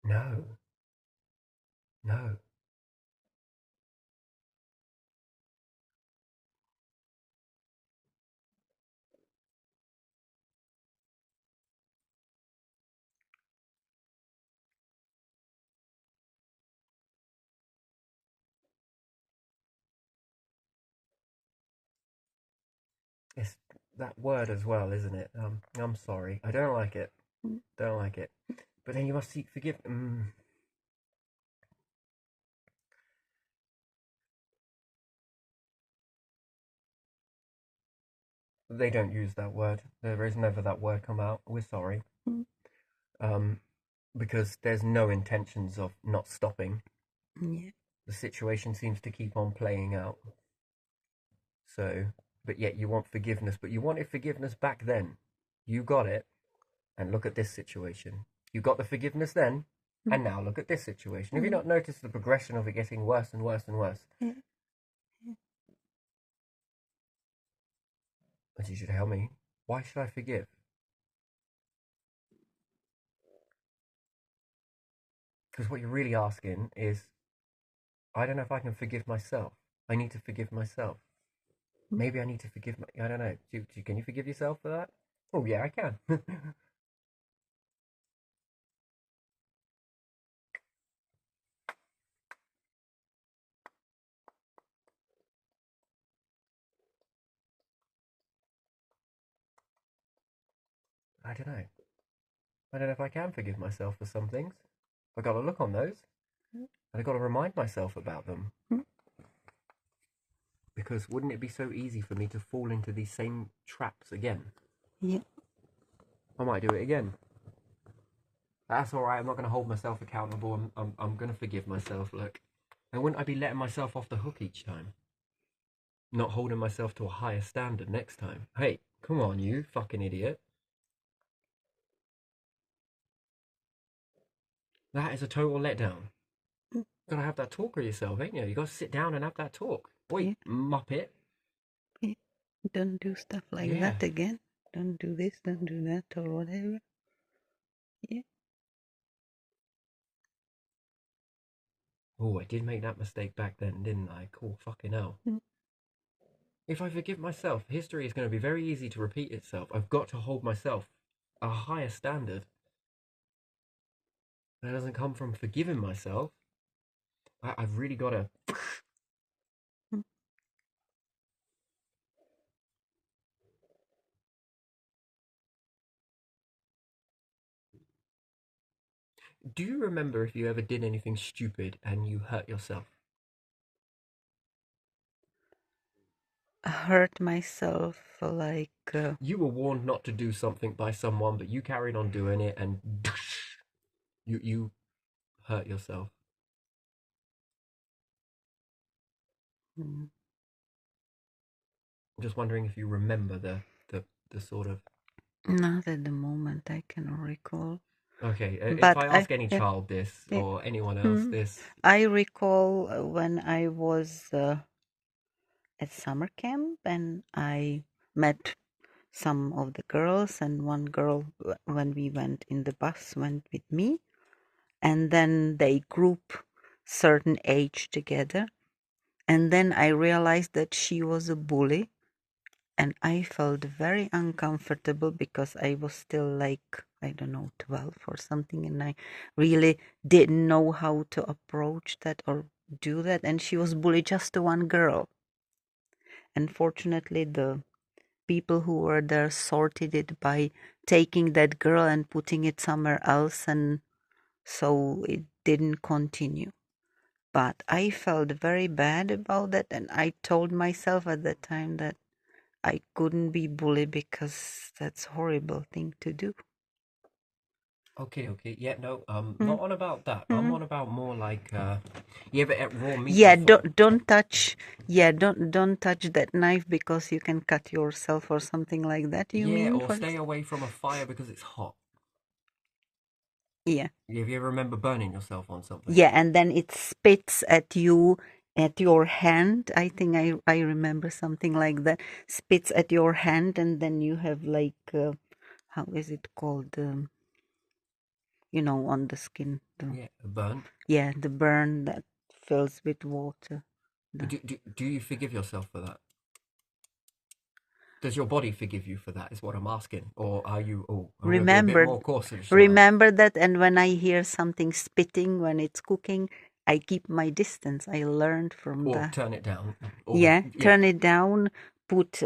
No. No. It's that word as well, isn't it? I'm sorry. I don't like it. Don't like it. But then you must seek forgiveness. They don't use that word. There is never that word come out. We're sorry. um, because there's no intentions of not stopping. Yeah. The situation seems to keep on playing out. So, but yet you want forgiveness, but you wanted forgiveness back then. You got it, and look at this situation. You got the forgiveness then, Mm. and now look at this situation. Have you Mm. not noticed the progression of it getting worse and worse and worse? Yeah. Yeah. And you should tell me, why should I forgive? Because what you're really asking is, I don't know if I can forgive myself. I need to forgive myself. Mm. Maybe I need to forgive my. I don't know. Can you forgive yourself for that? Oh yeah, I can. I don't know. I don't know if I can forgive myself for some things. I got to look on those, Mm. and I got to remind myself about them. Mm. Because wouldn't it be so easy for me to fall into these same traps again? Yeah. I might do it again. That's all right. I'm not going to hold myself accountable. I'm going to forgive myself. Look, and wouldn't I be letting myself off the hook each time? Not holding myself to a higher standard next time. Hey, come on, you fucking idiot. That is a total letdown. Mm. Gotta have that talk with yourself, ain't you? You gotta sit down and have that talk. Wait, Yeah. muppet. Yeah. Don't do stuff like Yeah. that again. Don't do this, don't do that, or whatever. Yeah. Oh, I did make that mistake back then, didn't I? Cool, fucking hell. Mm. If I forgive myself, history is going to be very easy to repeat itself. I've got to hold myself a higher standard. That doesn't come from forgiving myself. I've really got to. Mm. Do you remember if you ever did anything stupid and you hurt yourself? Hurt myself like You were warned not to do something by someone, but you carried on doing it, and you hurt yourself. mm, I'm just wondering if you remember the sort of. not at the moment I cannot recall. Okay, if But I ask any yeah, child this yeah. or anyone else Mm. this, I recall when I was at summer camp and I met some of the girls, and one girl, when we went in the bus, went with me, and then they group certain age together, and then I realized that she was a bully, and I felt very uncomfortable because I was still like, I don't know, 12 or something, and I really didn't know how to approach that or do that, and she was bullied, just one girl. Unfortunately, the people who were there sorted it by taking that girl and putting it somewhere else, and so it didn't continue. But I felt very bad about that, and I told myself at that time that I couldn't be bullied because that's a horrible thing to do. okay, yeah, no, Mm. not on about that. I'm Mm. on about more like, you ever ate raw meat Yeah, before? don't touch. Yeah, don't touch that knife because you can cut yourself or something like that. You Yeah, mean or for? stay away from a fire because it's hot. Yeah. If you ever remember burning yourself on something? Yeah, and then it spits at you, at your hand. I think I remember something like that. Spits at your hand, and then you have like how is it called? On the skin. Yeah, a burn. Yeah, the burn that fills with water. The, Do you forgive yourself for that? Does your body forgive you for that? Is what I'm asking. Or are you? Oh, I'm going to be a bit remember, more cautious now. remember that. And when I hear something spitting when it's cooking, I keep my distance. I learned from Or that. turn it down. Or Yeah, yeah. turn it down, put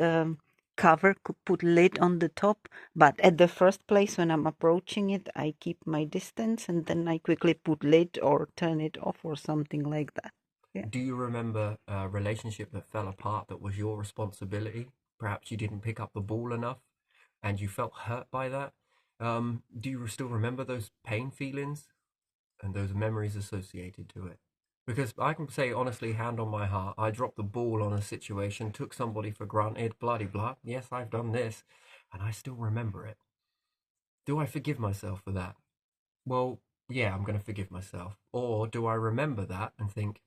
cover, put lid on the top. But at the first place, when I'm approaching it, I keep my distance, and then I quickly put lid or turn it off or something like that. Yeah. Do you remember a relationship that fell apart that was your responsibility? Perhaps you didn't pick up the ball enough, and you felt hurt by that. Do you still remember those pain feelings and those memories associated to it? Because I can say honestly, hand on my heart, I dropped the ball on a situation, took somebody for granted, bloody blah. Yes, I've done this, and I still remember it. Do I forgive myself for that? Well, yeah, I'm going to forgive myself. Or do I remember that and think,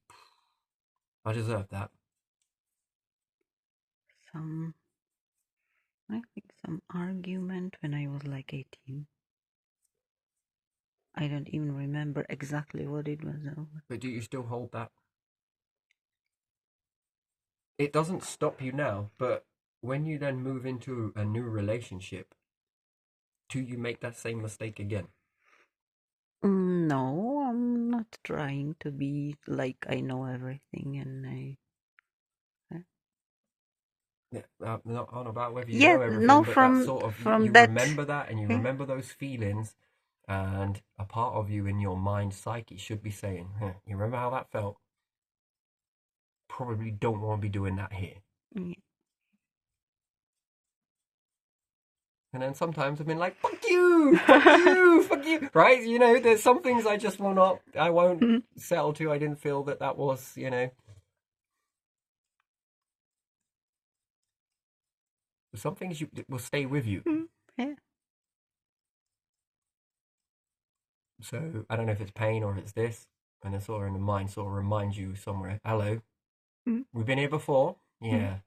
I deserve that? Some, I think some argument when I was like 18. I don't even remember exactly what it was over. But do you still hold that? It doesn't stop you now, but when you then move into a new relationship, do you make that same mistake again? No, I'm not trying to be like I know everything and Yeah, not on about whether you yeah, know no, everything, but that sort of from you that. remember that and you Yeah. remember those feelings, and a part of you in your mind psyche should be saying, huh, "You remember how that felt? Probably don't want to be doing that here." Yeah. And then sometimes I've been like, "Fuck you, fuck you, fuck you," right? You know, there's some things I just will not, I won't settle to. I didn't feel that that was, you know, some things you will stay with you. Yeah. So I don't know if it's pain or if it's this, and then sort of in the mind sort of reminds you somewhere, hello, we've been here before. Yeah, Yeah.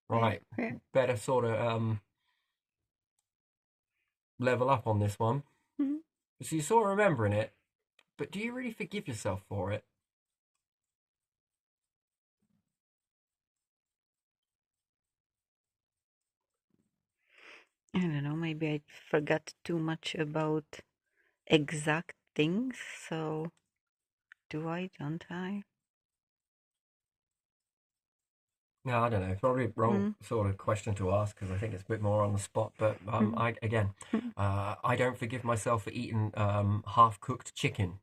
right. Yeah. Better sort of level up on this one. So you're sort of remembering it, but do you really forgive yourself for it? I don't know, maybe I forgot too much about exact things, so do I, don't I? No, I don't know. It's probably a wrong Mm. sort of question to ask because I think it's a bit more on the spot. But Mm. I again, I don't forgive myself for eating half-cooked chicken.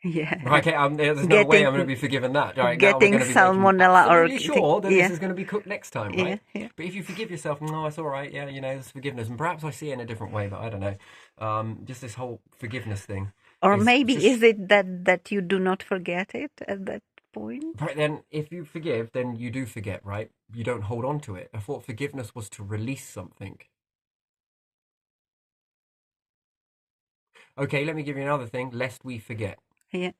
Yeah. Okay, there's no way Getting I'm going to be forgiven that. Right now, we're getting going to be making salmonella or absolutely sure that this yeah, is going to be cooked next time, yeah, right? yeah. But if you forgive yourself, no, it's all right. Yeah, you know, there's forgiveness, and perhaps I see it in a different way, but I don't know. Just this whole forgiveness thing Or is maybe just is it that you do not forget it at that point? right. Then, if you forgive, then you do forget, right? You don't hold on to it. I thought forgiveness was to release something. Okay, let me give you another thing, lest we forget. Yeah.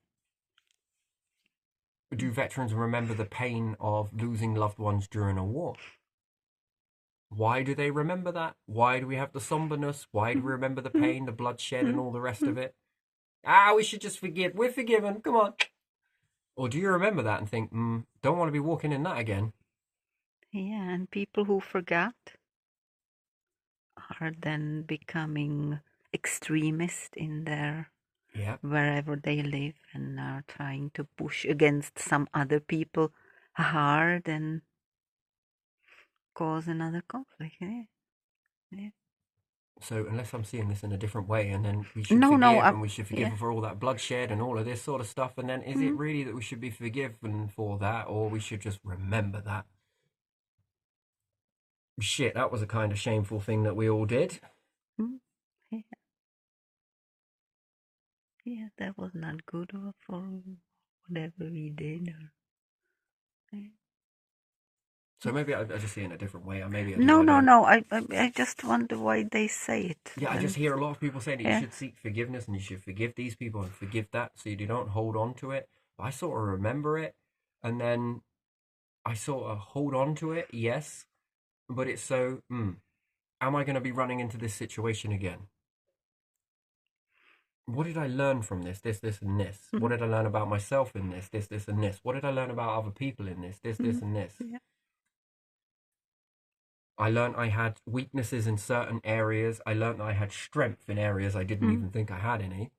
Do veterans remember the pain of losing loved ones during a war? Why do they remember that? Why do we have the somberness? Why do we remember the pain, the bloodshed, and all the rest of it? We should just forgive. We're forgiven. Come on. Or do you remember that and think, don't want to be walking in that again? Yeah, and people who forgot are then becoming extremist in their Yeah. wherever they live and are trying to push against some other people hard and cause another conflict. Yeah. Yeah. So unless I'm seeing this in a different way, and then we should No, no, forgive, and we should yeah. forgive for all that bloodshed and all of this sort of stuff, and then is it really that we should be forgiven for that, or we should just remember that? Shit, that was a kind of shameful thing that we all did. Yeah. Yeah, that was not good for whatever we did. Yeah. So maybe I just see it in a different way, or maybe I do, No, I no, don't. no. I just wonder why they say it. Yeah, I just And hear a lot of people saying that you yeah, should seek forgiveness and you should forgive these people and forgive that so you don't hold on to it. But I sort of remember it and then I sort of hold on to it, yes, but it's so, am I going to be running into this situation again? What did I learn from this? This, and this. What did I learn about myself in this, and this? What did I learn about other people in this, and this? yeah. I learned I had weaknesses in certain areas. I learned I had strength in areas I didn't even think I had any.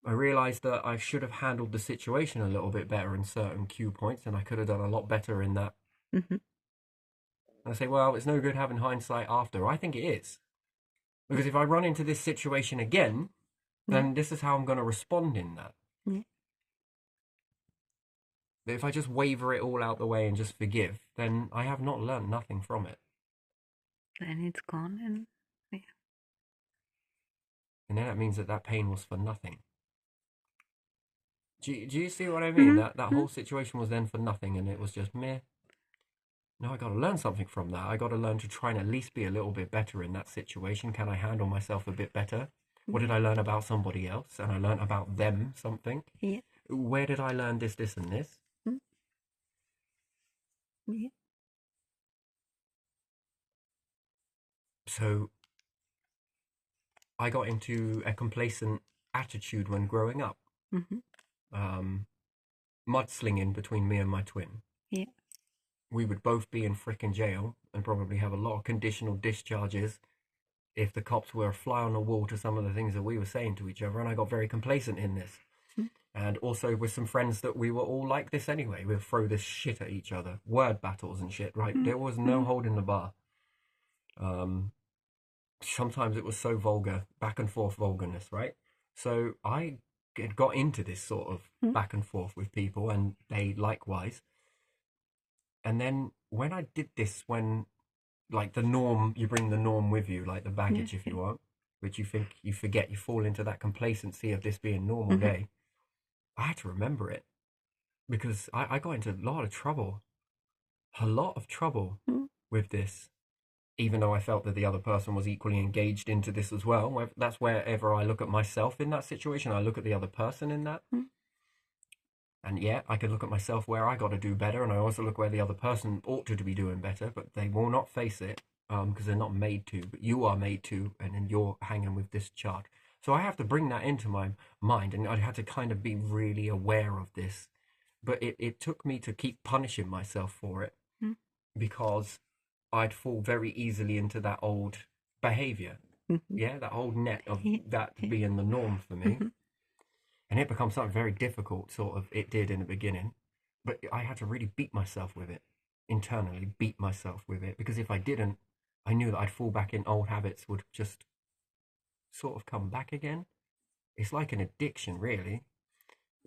I realized that I should have handled the situation a little bit better in certain cue points, and I could have done a lot better in that. Mm-hmm. I say, well, it's no good having hindsight after. I think it is. Because if I run into this situation again, then this is how I'm going to respond in that. Yeah. But if I just waver it all out the way and just forgive, then I have not learned nothing from it. Then it's gone, and and then that means that that pain was for nothing. Do you see what I mean? Mm-hmm. That whole situation was then for nothing, and it was just meh. Now I got to learn something from that. I got to learn to try and at least be a little bit better in that situation. Can I handle myself a bit better? What did I learn about somebody else? And I learned about them something. Yeah. Where did I learn this, and this? Mm. Yeah. So I got into a complacent attitude when growing up. Mm-hmm. Mudslinging between me and my twin. Yeah. We would both be in frickin' jail and probably have a lot of conditional discharges if the cops were a fly on the wall to some of the things that we were saying to each other. And I got very complacent in this. Mm. And also with some friends that we were all like this anyway. We'd throw this shit at each other. Word battles and shit, right? There was no holding the bar. Sometimes it was so vulgar, back and forth vulgarness, right? So I got into this sort of back and forth with people, and they likewise. And then when I did this, when like the norm, you bring the norm with you, like the baggage, if you want, which you think you forget, you fall into that complacency of this being normal day. I had to remember it because I got into a lot of trouble with this, even though I felt that the other person was equally engaged into this as well. That's wherever I look at myself in that situation, I look at the other person in that. And yeah, I could look at myself where I got to do better, and I also look where the other person ought to be doing better, but they will not face it because they're not made to. But you are made to, and then you're hanging with this charge. So I have to bring that into my mind, and I had to kind of be really aware of this. But it took me to keep punishing myself for it because I'd fall very easily into that old behavior. Yeah, that old net of that being the norm for me. And it becomes something very difficult, sort of, it did in the beginning. But I had to really beat myself with it, internally beat myself with it, because if I didn't, I knew that I'd fall back in old habits, would just sort of come back again. It's like an addiction, really,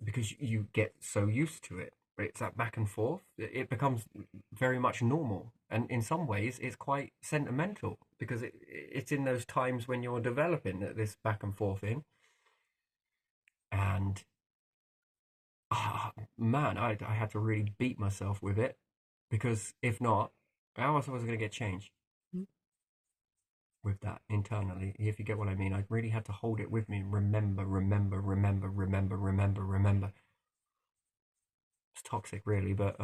because you get so used to it. It's that back and forth. It becomes very much normal. And in some ways, it's quite sentimental because it's in those times when you're developing this back and forth in. And man, I had to really beat myself with it because if not, how else was I going to get change with that internally? If you get what I mean, I really had to hold it with me. Remember. It's toxic, really, but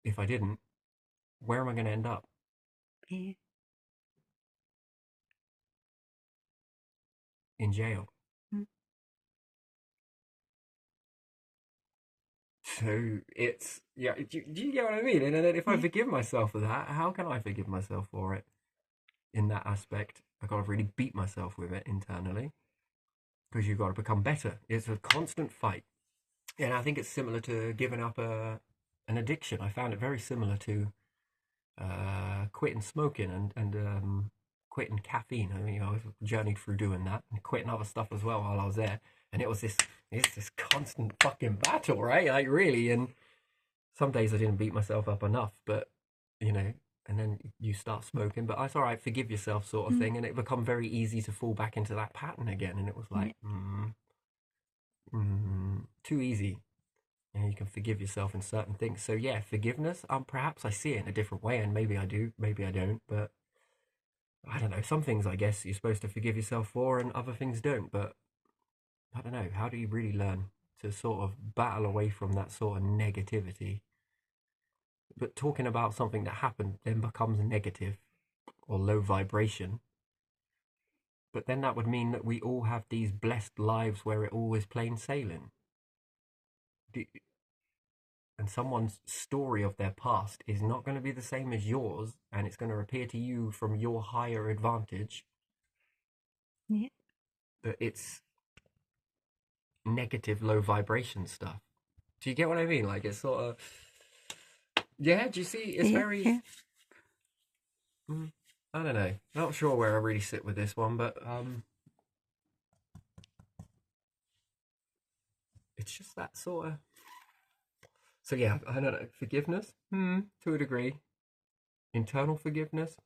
if I didn't, where am I going to end up? Yeah. In jail. So it's yeah. Do you get what I mean? And then if I forgive myself for that, how can I forgive myself for it? In that aspect, I got to really beat myself with it internally because you've got to become better. It's a constant fight, and I think it's similar to giving up an addiction. I found it very similar to quitting smoking and quitting caffeine. I mean, I was journeyed through doing that and quitting other stuff as well while I was there, and it's this constant fucking battle, right? Like really, and some days I didn't beat myself up enough, but you know, and then you start smoking, but it's all right, forgive yourself, sort of thing, and it become very easy to fall back into that pattern again, and it was like, too easy. You know, you can forgive yourself in certain things. So yeah, forgiveness. Perhaps I see it in a different way, and maybe I do, maybe I don't, but I don't know. Some things I guess you're supposed to forgive yourself for, and other things don't. But I don't know. How do you really learn to sort of battle away from that sort of negativity? But talking about something that happened then becomes negative or low vibration. But then that would mean that we all have these blessed lives where it all is plain sailing. And someone's story of their past is not going to be the same as yours, and it's going to appear to you from your higher advantage that it's negative, low vibration stuff. Do you get what I mean? Like, it's sort of. Yeah, do you see? It's very. I don't know. Not sure where I really sit with this one, but it's just that sort of. So yeah, I don't know. Forgiveness, to a degree. Internal forgiveness,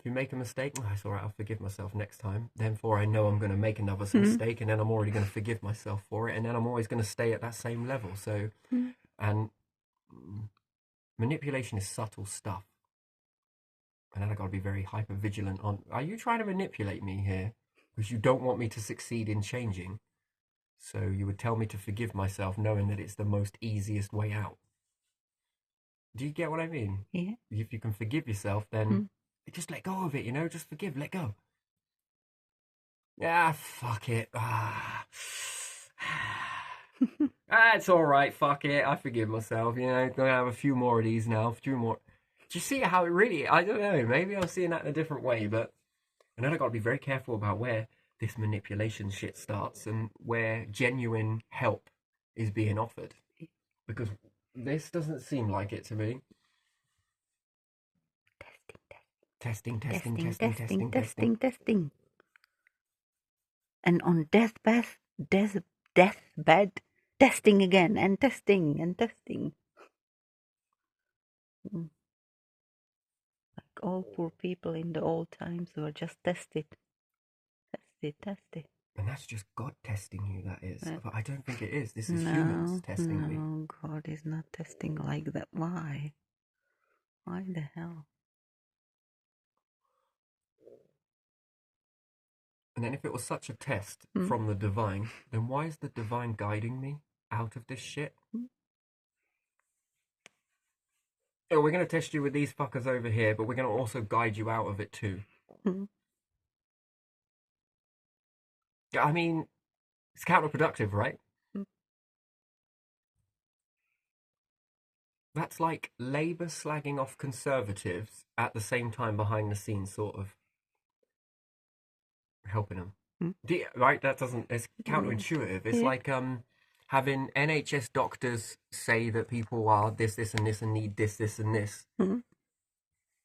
If you make a mistake, oh, it's all right, I'll forgive myself next time. Therefore, I know I'm going to make another Mm. mistake, and then I'm already going to forgive myself for it, and then I'm always going to stay at that same level. So, Mm. and manipulation is subtle stuff. And then I got to be very hyper vigilant on. Are you trying to manipulate me here? Because you don't want me to succeed in changing. So you would tell me to forgive myself, knowing that it's the most easiest way out. Do you get what I mean? Yeah. If you can forgive yourself, then just let go of it. Just forgive, let go. Ah, fuck it. It's all right. Fuck it. I forgive myself. Gonna have a few more of these now. A few more. Do you see how it really? I don't know. Maybe I'm seeing that in a different way, but and then I got to be very careful about where this manipulation shit starts and where genuine help is being offered, because this doesn't seem like it to me. Testing. And on deathbed, testing again and testing and testing. Like all poor people in the old times who were just tested. And that's just God testing you, that is. Yeah. But I don't think it is. This is humans testing me. No, God is not testing like that. Why? Why the hell? And then if it was such a test from the divine, then why is the divine guiding me out of this shit? Oh, we're going to test you with these fuckers over here, but we're going to also guide you out of it too. I mean, it's counterproductive, right? That's like Labour slagging off Conservatives at the same time behind the scenes, sort of helping them. Right? It's counterintuitive. It's like having NHS doctors say that people are this, and this, and need this, and this.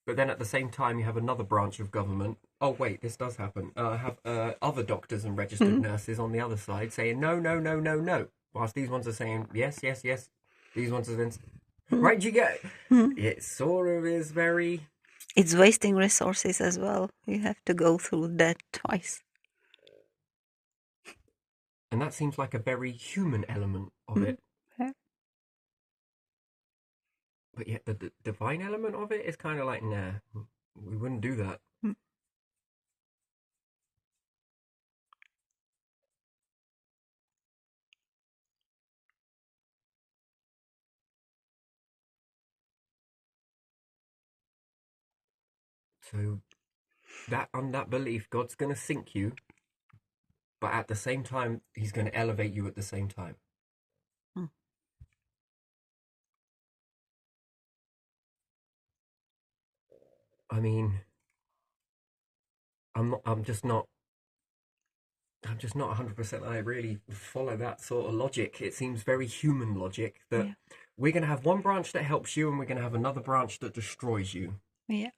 But then at the same time, you have another branch of government. Oh, wait, this does happen. Have other doctors and registered nurses on the other side saying, no, no, no, no, no. Whilst these ones are saying, yes, yes, yes. These ones are then... Right, do you get it? It sort of is very... It's wasting resources as well. You have to go through that twice. And that seems like a very human element of it. Yeah. But yet the divine element of it is kind of like, nah, we wouldn't do that. So on that belief, God's going to sink you, but at the same time, he's going to elevate you at the same time. I mean, I'm just not 100%. I really follow that sort of logic. It seems very human logic that we're going to have one branch that helps you and we're going to have another branch that destroys you. Yeah.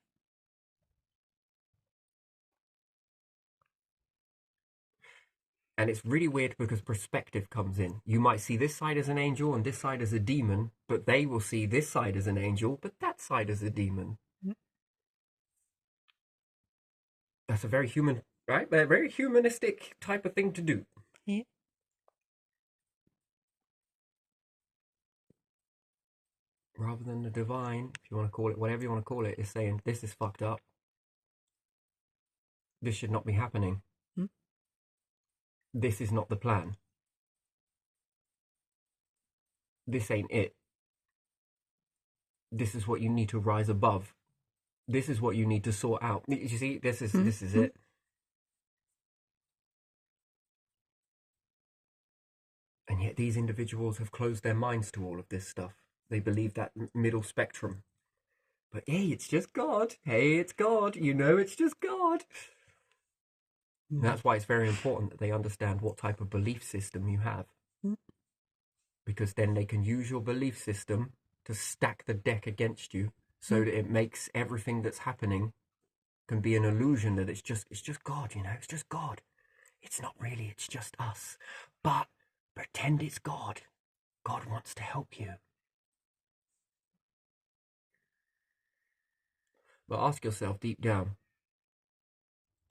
And it's really weird because perspective comes in. You might see this side as an angel and this side as a demon, but they will see this side as an angel, but that side as a demon. That's a very human, right? A very humanistic type of thing to do. Yeah. Rather than the divine, if you want to call it whatever you want to call it, is saying this is fucked up. This should not be happening. This is not the plan. This ain't it. This is what you need to rise above. This is what you need to sort out. You see, this is it. And yet these individuals have closed their minds to all of this stuff. They believe that middle spectrum. But hey, it's just God. Hey, it's God. It's just God. And that's why it's very important that they understand what type of belief system you have. Because then they can use your belief system to stack the deck against you so that it makes everything that's happening can be an illusion that it's just God, it's just God. It's not really, it's just us. But pretend it's God. God wants to help you. But ask yourself deep down,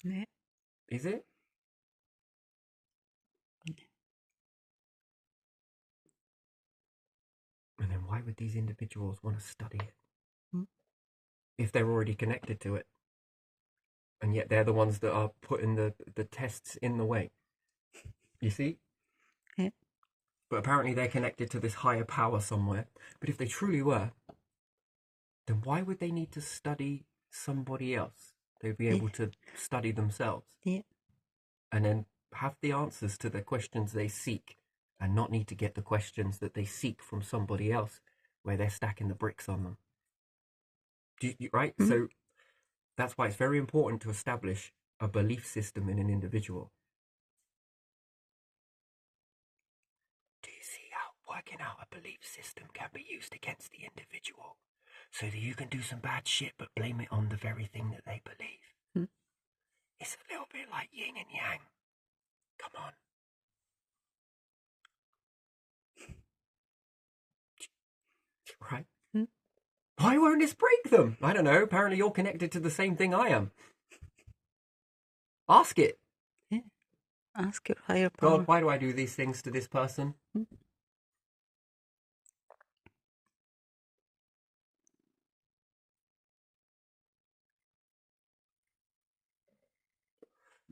Yeah. Is it? And then why would these individuals want to study it Mm. if they're already connected to it? And yet they're the ones that are putting the tests in the way. You see? Yeah. But apparently they're connected to this higher power somewhere. But if they truly were, then why would they need to study somebody else? They'd be Yeah. able to study themselves Yeah. and then have the answers to the questions they seek and not need to get the questions that they seek from somebody else where they're stacking the bricks on them. Right? Mm. So that's why it's very important to establish a belief system in an individual. Do you see how working out a belief system can be used against the individual so that you can do some bad shit but blame it on the very thing that they believe? Mm. It's a little bit like yin and yang. Come on. Right? Mm. Why won't this break them? I don't know. Apparently you're connected to the same thing I am. Ask it. Yeah. Ask your higher power. God, why do I do these things to this person? Mm.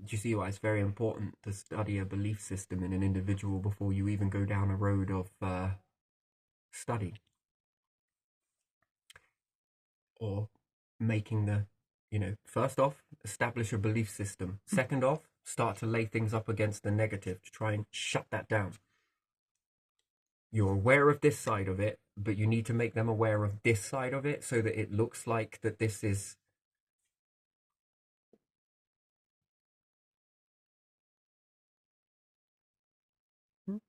Do you see why it's very important to study a belief system in an individual before you even go down a road of study? Or making first off, establish a belief system. Second off, start to lay things up against the negative to try and shut that down. You're aware of this side of it, but you need to make them aware of this side of it so that it looks like that this is. Mm.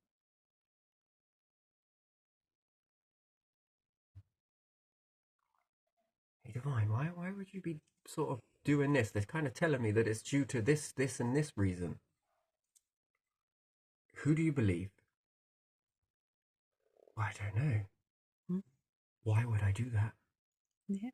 Hey, Divine, why would you be sort of doing this? They're kind of telling me that it's due to this, and this reason. Who do you believe? Well, I don't know. Mm. Why would I do that? Yeah.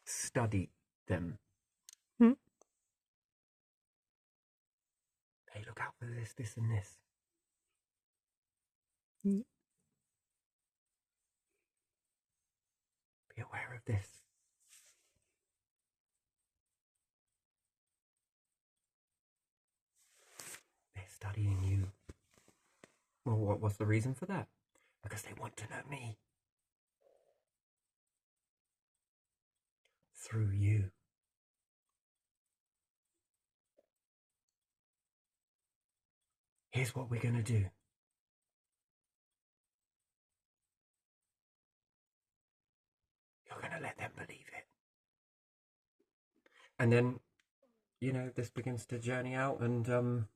Study them. Mm. Hey, look out for this, and this. Yeah. Be aware of this. They're studying you. Well, what's the reason for that? Because they want to know me. Through you. Here's what we're going to do. You're going to let them believe it. And then, this begins to journey out and,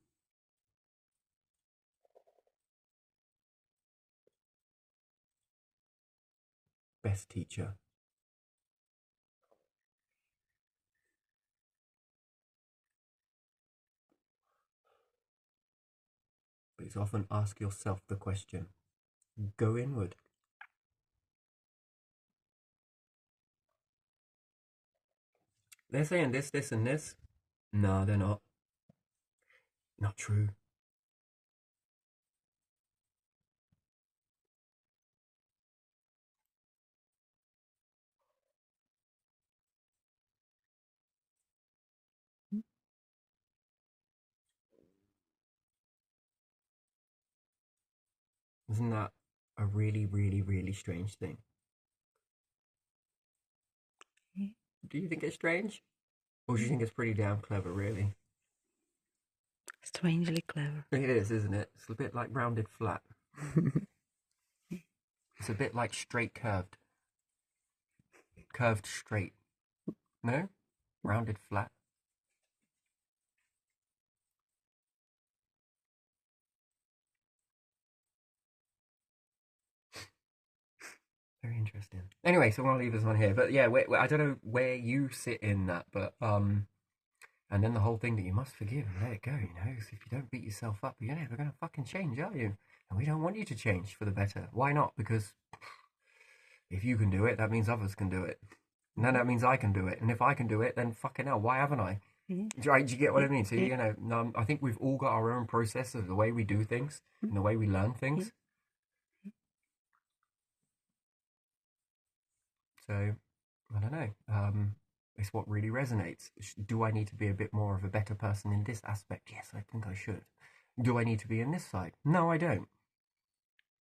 best teacher. But it's often ask yourself the question. Go inward. They're saying this, and this. No, they're not. Not true. Mm. Isn't that a really, really, really strange thing? Yeah. Do you think it's strange? Or do you think it's pretty damn clever, really? Strangely clever. It is, isn't it? It's a bit like rounded flat. It's a bit like straight curved. Curved straight. No? Rounded flat. Very interesting. Anyway, so I'll leave this one here. But yeah, I don't know where you sit in that, but And then the whole thing that you must forgive and let it go, you know, 'cause if you don't beat yourself up, you're never going to fucking change, are you? And we don't want you to change for the better. Why not? Because if you can do it, that means others can do it. And then that means I can do it. And if I can do it, then fucking hell, why haven't I? Yeah. Do you get what I Yeah. mean? So, Yeah. you know, I think we've all got our own process of the way we do things and the way we learn Yeah. things. So, I don't know. It's what really resonates. Do I need to be a bit more of a better person in this aspect? Yes, I think I should. Do I need to be in this side? No, I don't.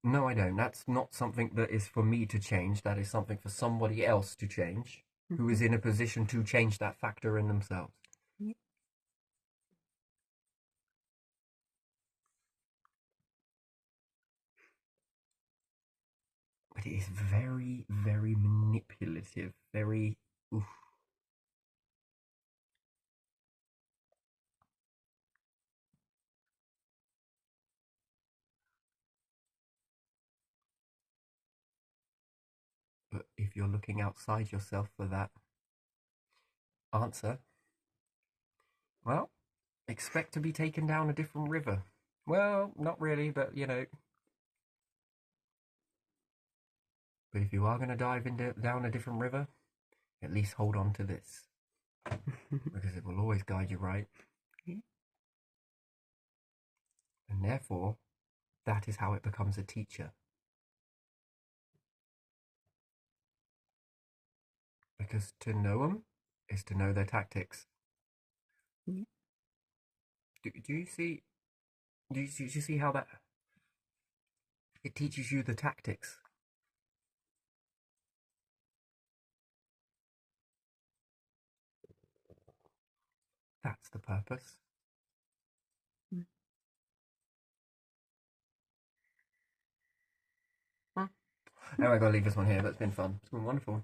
No, I don't. That's not something that is for me to change. That is something for somebody else to change who is in a position to change that factor in themselves. Yeah. But it is very, very manipulative. Very. Oof. But if you're looking outside yourself for that answer, well, expect to be taken down a different river. Well, not really, but you know. But if you are going to dive down a different river, at least hold on to this because it will always guide you right. Yeah. And therefore, that is how it becomes a teacher. Because to know them is to know their tactics. Yeah. Do you see? Do you see how that it teaches you the tactics? That's the purpose. Mm. Anyway, I gotta leave this one here. That's been fun. It's been wonderful.